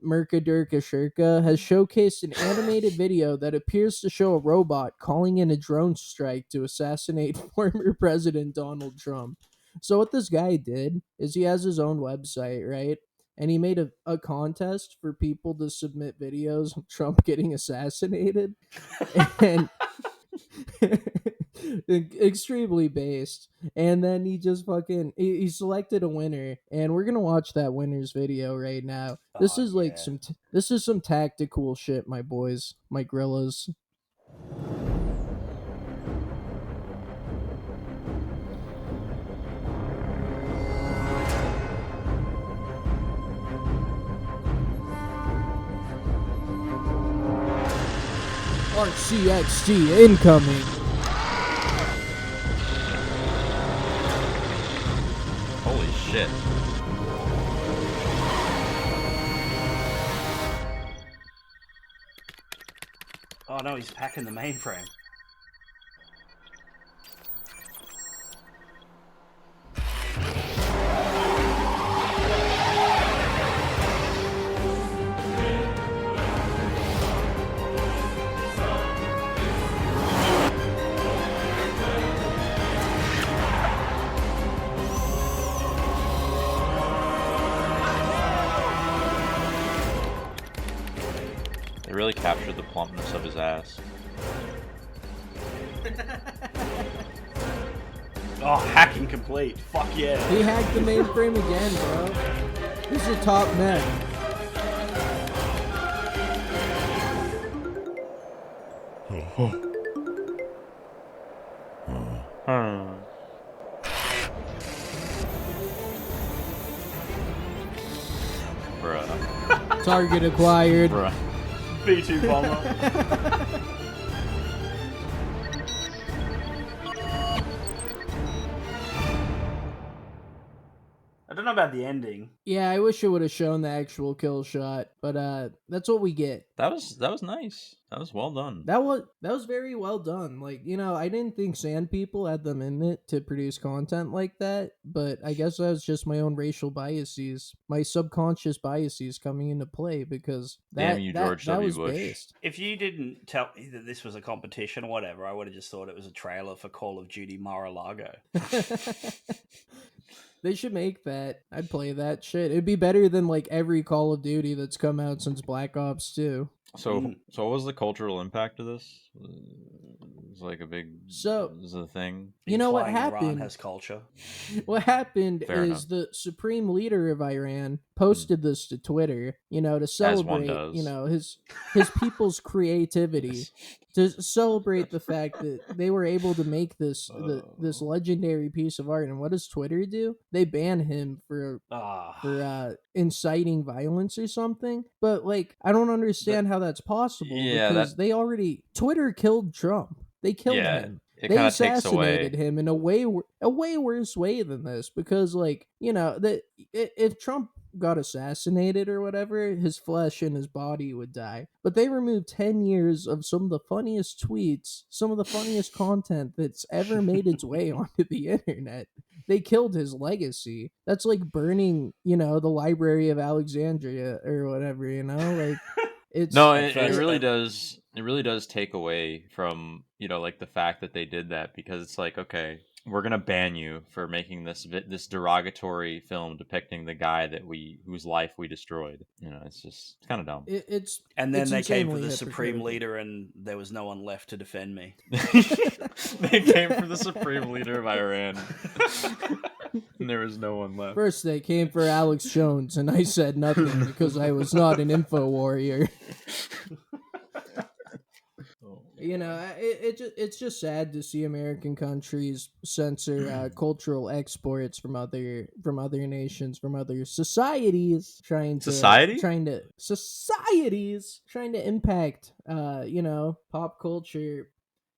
S1: Merkadurka Shirka has showcased an animated video that appears to show a robot calling in a drone strike to assassinate former President Donald Trump. So what this guy did is he has his own website, right? And he made a contest for people to submit videos of Trump getting assassinated. And extremely based. And then he just he selected a winner, and we're gonna watch that winner's video right now. This is like this is some tactical shit, my boys, my grillas. RCXT incoming.
S3: Holy shit.
S4: Oh no, he's hacking the mainframe.
S3: They really captured the plumpness of his ass.
S4: Oh, hacking complete. Fuck yeah.
S1: He hacked the mainframe again, bro. He's a top man.
S3: Bruh.
S1: Target acquired.
S3: Bruh.
S4: B2 bomber. I don't know about the ending.
S1: Yeah, I wish it would have shown the actual kill shot, but that's what we get.
S3: That was nice. That was well done.
S1: That was very well done. Like, you know, I didn't think Sand People had them in it to produce content like that, but I guess that was just my own racial biases, my subconscious biases coming into play, because
S3: Damn you, George
S1: that
S3: W.
S1: was
S3: Bush.
S1: based.
S4: If you didn't tell me that this was a competition or whatever, I would have just thought it was a trailer for Call of Duty Mar-a-Lago.
S1: They should make that. I'd play that shit. It'd be better than like every Call of Duty that's come out since Black Ops 2.
S3: So what was the cultural impact of this? It was like a big.
S1: So
S3: this is a thing.
S1: You know what
S4: Implying
S1: happened?
S4: Iran has culture.
S1: What happened
S3: Fair
S1: is
S3: enough.
S1: the supreme leader of Iran posted this to Twitter, you know, to celebrate,
S3: does.
S1: you know, his people's creativity, to celebrate the fact that they were able to make this legendary piece of art. And what does Twitter do? They ban him for inciting violence or something. But like, I don't understand how that's possible,
S3: Yeah,
S1: because Twitter killed Trump. They killed him.
S3: It
S1: They
S3: kind of takes away.
S1: assassinated him in a way worse way than this, because, like, you know, that if Trump got assassinated or whatever, his flesh and his body would die. But they removed 10 years of some of the funniest tweets, some of the funniest content that's ever made its way onto the internet. They killed his legacy. That's like burning, you know, the Library of Alexandria or whatever, you know? Like, it's
S3: No, it really does. it really does take away from, like the fact that they did that, because it's like, okay, we're gonna ban you for making this derogatory film depicting the guy whose life we destroyed. It's kind of dumb.
S1: It's
S4: And then
S1: it's
S4: they came for
S1: insanely
S4: the supreme
S1: hypocritical.
S4: leader, and there was no one left to defend me.
S3: They came for the supreme leader of Iran, and there was no one left.
S1: First, they came for Alex Jones, and I said nothing because I was not an info warrior. It's just sad to see American countries censor cultural exports from other nations, from other societies, trying to impact pop culture,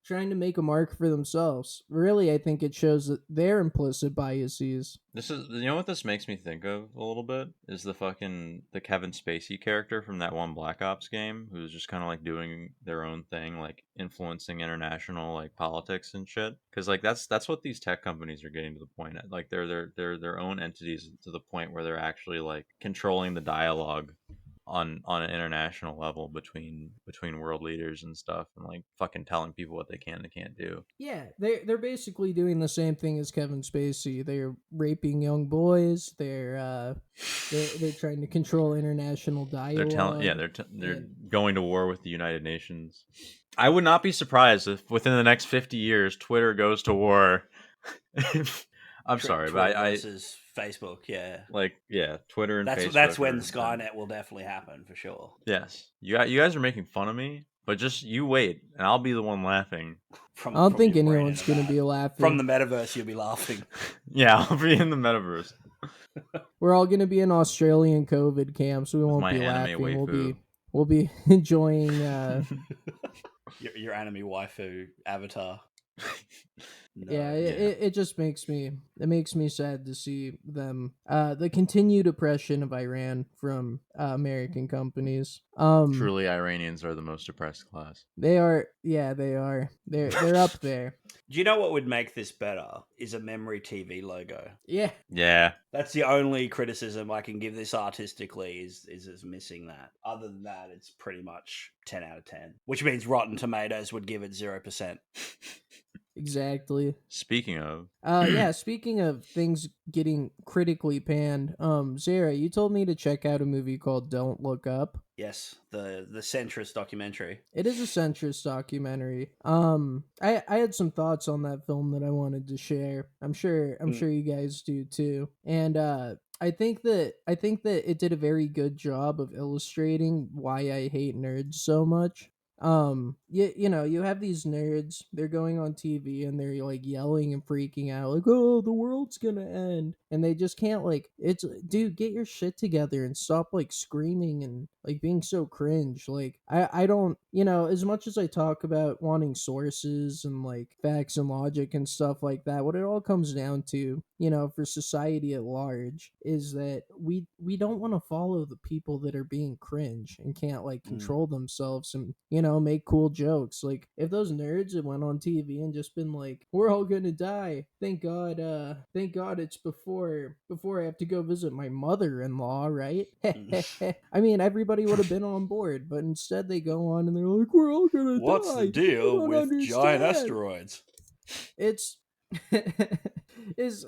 S1: trying to make a mark for themselves. Really, I think it shows that their implicit biases.
S3: This is, what this makes me think of a little bit is the Kevin Spacey character from that one Black Ops game, who's just kind of like doing their own thing, like influencing international like politics and shit. Because like that's what these tech companies are getting to the point at. Like they're their own entities to the point where they're actually like controlling the dialogue on an international level between world leaders and stuff, and like fucking telling people what they can and can't do.
S1: Yeah, they're basically doing the same thing as Kevin Spacey. They're raping young boys. They're trying to control international dialogue.
S3: They're going to war with the United Nations. I would not be surprised if within the next 50 years Twitter goes to war. I'm sorry,
S4: Twitter
S3: but
S4: versus Facebook, yeah.
S3: Twitter and Facebook.
S4: That's when Skynet will definitely happen for sure.
S3: Yes, you guys are making fun of me, but just you wait, and I'll be the one laughing.
S1: I don't think anyone's gonna be laughing.
S4: From the metaverse, you'll be laughing.
S3: Yeah, I'll be in the metaverse.
S1: We're all gonna be in Australian COVID camps. We won't be laughing. We'll be enjoying
S4: your anime waifu avatar.
S1: No, it just makes me sad to see them the continued oppression of Iran from American companies.
S3: Truly, Iranians are the most oppressed class.
S1: They are. They're up there.
S4: Do you know what would make this better? Is a memory TV logo.
S3: Yeah.
S4: That's the only criticism I can give this artistically is missing that. Other than that, it's pretty much 10 out of 10, which means Rotten Tomatoes would give it 0%.
S1: Exactly.
S3: Speaking of
S1: speaking of things getting critically panned, Zara, you told me to check out a movie called Don't Look Up.
S4: Yes, the centrist documentary. It
S1: is a centrist documentary. I had some thoughts on that film that I wanted to share. I'm sure you guys do too. And I think that it did a very good job of illustrating why I hate nerds so much. You have these nerds, they're going on TV and they're like yelling and freaking out like, oh, the world's gonna end, and they just can't, like, it's, dude, get your shit together and stop like screaming and like being so cringe. Like I don't, as much as I talk about wanting sources and like facts and logic and stuff like that, what it all comes down to, for society at large, is that we don't want to follow the people that are being cringe and can't like control themselves and make cool jokes. Like if those nerds had went on TV and just been like, we're all gonna die, thank god it's before I have to go visit my mother-in-law, right? I mean, everybody would have been on board, but instead they go on and they're like, we're all gonna die.
S4: What's the deal with giant asteroids?
S1: It's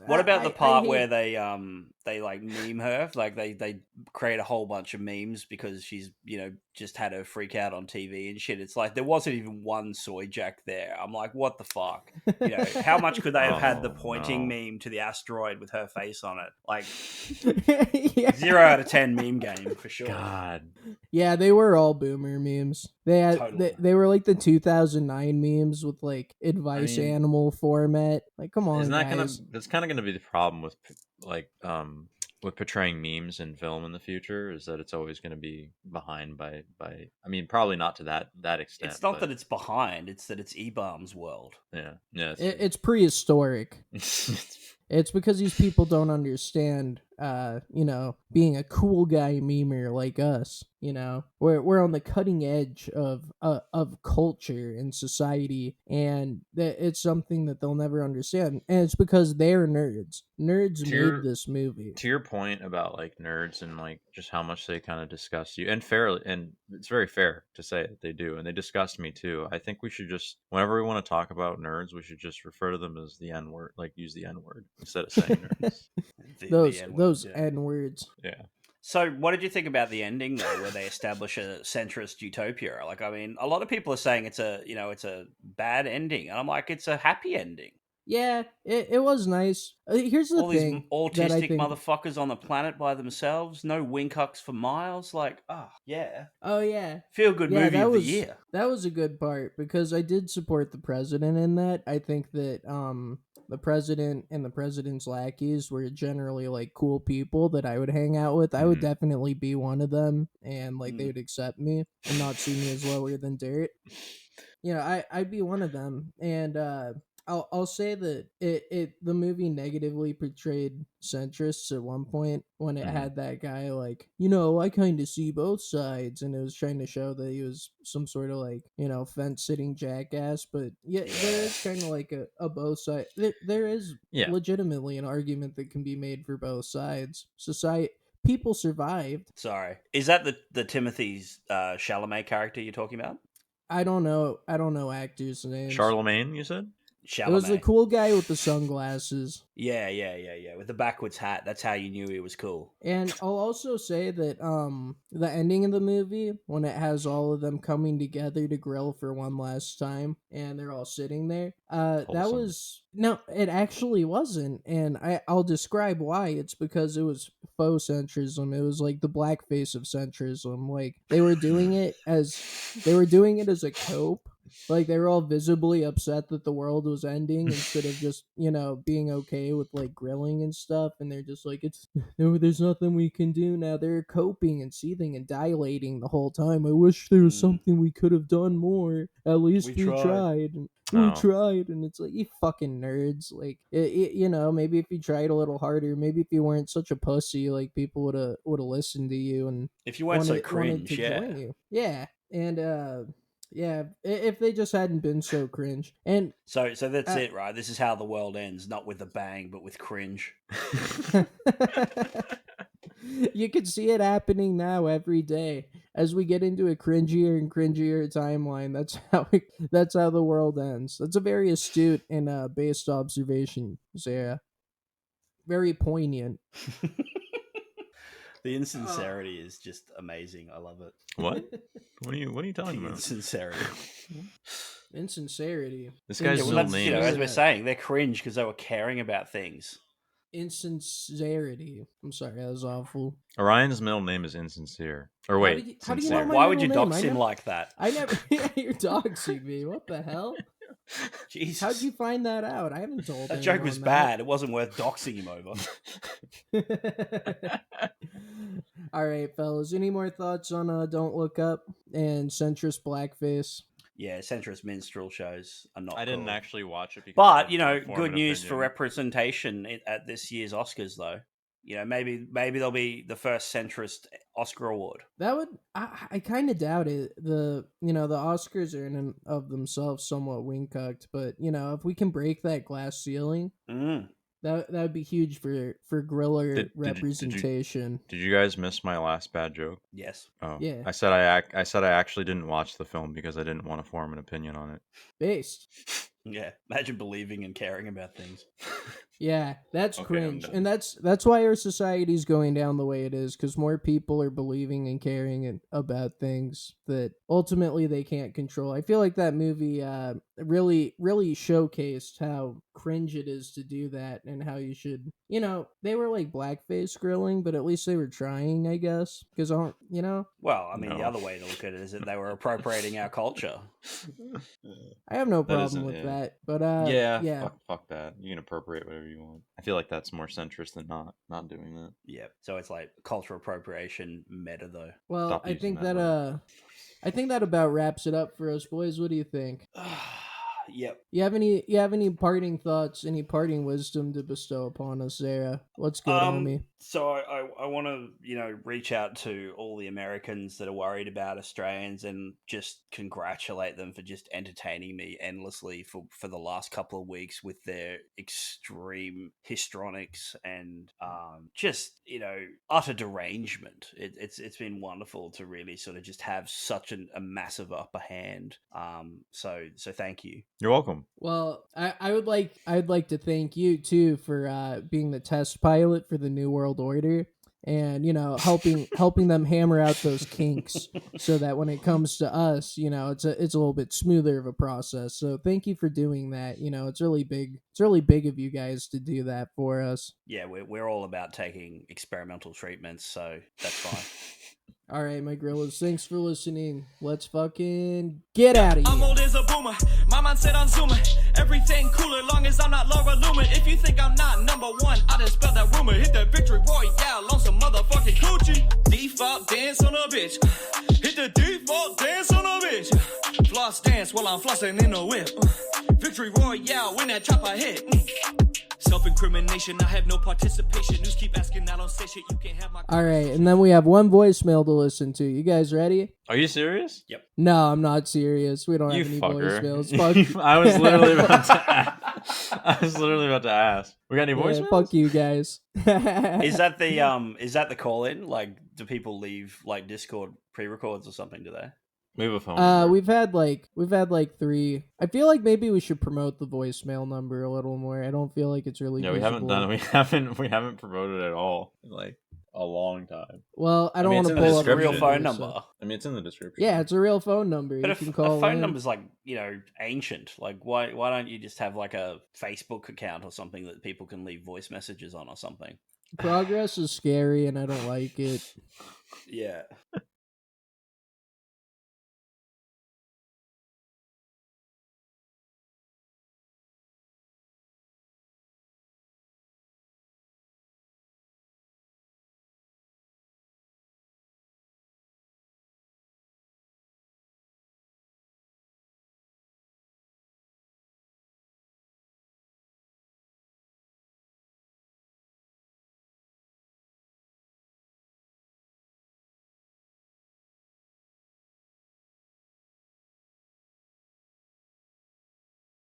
S4: what about the part where they like meme her, like they create a whole bunch of memes because she's just had her freak out on TV and shit. It's like there wasn't even one soy jack there. I'm like, what the fuck? How much could they have had the pointing meme to the asteroid with her face on it? Like 0 out of 10 meme game for sure.
S3: God.
S1: Yeah, they were all boomer memes. They had they were like the 2009 memes with like advice animal format. Like, come on, guys.
S3: That's kind of going to be the problem with like with portraying memes in film in the future, is that it's always going to be behind by I mean, probably not to that extent.
S4: It's not that it's behind, it's that it's E-Bomb's world.
S3: Yeah.
S1: It's prehistoric. It's because these people don't understand, being a cool guy memer like us. We're on the cutting edge of culture and society, and it's something that they'll never understand. And it's because they're nerds. Nerds made this movie.
S3: To your point about like nerds and like just how much they kind of disgust you, and fairly, and it's very fair to say that they do, and they disgust me too. I think we should just, whenever we want to talk about nerds, we should just refer to them as the N word, like use the N word instead of saying nerds.
S4: The N-word,
S1: those
S4: yeah.
S1: N words.
S3: Yeah.
S4: So, what did you think about the ending, though, where they establish a centrist utopia? Like, I mean, a lot of people are saying it's a bad ending, and I'm like, it's a happy ending.
S1: Yeah, it was nice. Here's the
S4: All these
S1: thing that I
S4: autistic
S1: think.
S4: motherfuckers on the planet by themselves, no Wingcucks for miles. Like, yeah,
S1: Oh yeah,
S4: feel good
S1: yeah.
S4: movie
S1: That
S4: of the
S1: was
S4: year.
S1: that was a good part because I did support the president in that. I think that the president and the president's lackeys were generally like cool people that I would hang out with. I would
S3: Mhm.
S1: definitely be one of them, and like they
S4: Mm.
S1: would accept me and not see me as lower than dirt. You know, I'd be one of them, and I'll say that the movie negatively portrayed centrists at one point when it
S3: Mhm.
S1: had that guy like, you know, I kind of see both sides, and it was trying to show that he was some sort of like, you know, fence sitting jackass. But yeah, there is kind of like a both side. There is
S3: Yeah.
S1: legitimately an argument that can be made for both sides. Society people survived.
S4: Sorry, is that the Timothy's Chalamet character you're talking about?
S1: I don't know. I don't know actors' names.
S3: Charlemagne, you said?
S1: It was the
S4: Chalamet.
S1: cool guy with the sunglasses.
S4: Yeah. With the backwards hat. That's how you knew he was cool.
S1: And I'll also say that the ending of the movie, when it has all of them coming together to grill for one last time and they're all sitting there, that
S3: Wholesome.
S1: was no, it actually wasn't. And I'll describe why. It's because it was faux centrism. It was like the blackface of centrism. Like they were doing it as a cope. Like they were all visibly upset that the world was ending instead of just, you know, being okay with like grilling and stuff. And they're just like, there's nothing we can do now. They're coping and seething and dilating the whole time. I wish there was something we could have done more. At least we tried. And we
S3: Oh.
S1: tried. And it's like, you fucking nerds. Like, you know, maybe if you tried a little harder, maybe if you weren't such a pussy, like people would have listened to you and
S4: If you weren't so
S1: wanted
S4: cringe,
S1: to join you. Yeah. And yeah, if they just hadn't been so cringe. And
S4: So that's it, right? This is how the world ends, not with a bang, but with cringe.
S1: you can see it happening now every day as we get into a cringier and cringier timeline. That's how the world ends. That's a very astute and based observation, Zara. Very poignant.
S4: The insincerity is just amazing. I love it.
S3: What? What are you talking
S4: The
S3: about?
S4: insincerity.
S1: Insincerity.
S3: This guy's
S4: Yeah, well,
S3: middle
S4: that's,
S3: name.
S4: as we're saying, they're cringe because they were caring about things.
S1: Insincerity. I'm sorry, that was awful.
S3: Orion's middle name is insincere. Or
S1: How
S3: wait,
S1: do you know
S3: sincere.
S1: my
S4: Why would you
S1: middle name?
S4: dox him like that?
S1: I never. You're doxing me. What the hell?
S4: Jesus.
S1: How'd you find that out? I haven't told
S4: That joke
S1: anyone
S4: was bad. It wasn't worth doxing him over.
S1: All right, fellas. Any more thoughts on Don't Look Up and centrist blackface?
S4: Yeah, centrist minstrel shows are not
S3: I didn't
S4: cool.
S3: actually watch it because
S4: But,
S3: I
S4: you
S3: didn't
S4: know,
S3: wanna form
S4: good
S3: an
S4: news for
S3: opinion.
S4: representation at this year's Oscars, though. You know, maybe there'll be the first centrist Oscar award.
S1: That would I kind of doubt it. The Oscars are in and of themselves somewhat wingcucked, but you know if we can break that glass ceiling, that would be huge for griller representation.
S3: Did you guys miss my last bad joke?
S4: Yes.
S3: Oh,
S1: Yeah.
S3: I said I actually didn't watch the film because I didn't want to form an opinion on it.
S1: Based.
S4: Yeah. Imagine believing and caring about things.
S1: Yeah, that's
S3: Okay,
S1: cringe,
S3: I'm
S1: and that's why our society's going down the way it is, because more people are believing and caring about things that ultimately they can't control. I feel like that movie really showcased how cringe it is to do that, and how you should, they were like blackface grilling, but at least they were trying, I guess, because
S4: Well, I mean, the
S3: No.
S4: other way to look at it is that they were appropriating our culture.
S1: I have no
S3: That
S1: problem
S3: isn't
S1: with
S3: it.
S1: that, but
S3: yeah. Fuck that. You can appropriate whatever you want. I feel like that's more centrist than not doing that.
S4: Yeah. So it's like cultural appropriation meta, though.
S1: well,
S3: Stop
S1: I
S3: using
S1: think
S3: that
S1: that
S3: word.
S1: I think that about wraps it up for us, boys. What do you think?
S4: Yep.
S1: You have any parting thoughts, any parting wisdom to bestow upon us, Zara? What's good, homie?
S4: So I want to, reach out to all the Americans that are worried about Australians and just congratulate them for just entertaining me endlessly for the last couple of weeks with their extreme histrionics and just, utter derangement. It's been wonderful to really sort of just have such a massive upper hand. So thank you.
S3: You're welcome.
S1: Well, I'd like to thank you too for being the test pilot for the New World Order, and helping them hammer out those kinks so that when it comes to us, it's a little bit smoother of a process. So thank you for doing that. It's really big. It's really big of you guys to do that for us.
S4: Yeah, we're all about taking experimental treatments, so that's fine.
S1: All right, my grillers, thanks for listening. Let's fucking get out of here.
S2: I'm old as a boomer. My mind said on Zoomer. Everything cooler long as I'm not Laura Loomer. If you think I'm not number one, I just spell that rumor. Hit that victory royale on some motherfucking coochie. Default dance on a bitch. Hit the default dance on a bitch. Floss dance while I'm flossing in the whip. Victory royale when that chopper hit. Self-incrimination, I have no participation. News keep asking, I don't say shit. You can't have my.
S1: All right, and then we have one voicemail to listen to. You guys ready?
S3: Are you serious?
S4: Yep.
S1: No, I'm not serious. We don't
S3: You
S1: have any
S3: fucker.
S1: voicemails. Fuck.
S3: I was literally about to ask. I was literally about to ask. We got any voicemails?
S1: Fuck you guys.
S4: Is that the call in? Like, do people leave like Discord pre-records or something? Do they?
S3: We have a phone number.
S1: We've had like 3. I feel like maybe we should promote the voicemail number a little more. I don't feel like it's really.
S3: Yeah, we haven't
S1: visible.
S3: done it. We haven't promoted it at all in like a long time.
S1: Well, I don't
S3: mean,
S1: want
S3: it's
S1: to
S3: in the
S1: pull up
S4: A
S3: description.
S4: real phone
S1: numbers,
S4: number.
S1: so-
S3: I mean, it's in the description.
S1: Yeah, it's a real phone number.
S4: But
S1: You
S4: a
S1: can call
S4: phone
S1: in.
S4: number's like, ancient. Like, why don't you just have like a Facebook account or something that people can leave voice messages on or something?
S1: Progress is scary, and I don't like it.
S4: Yeah.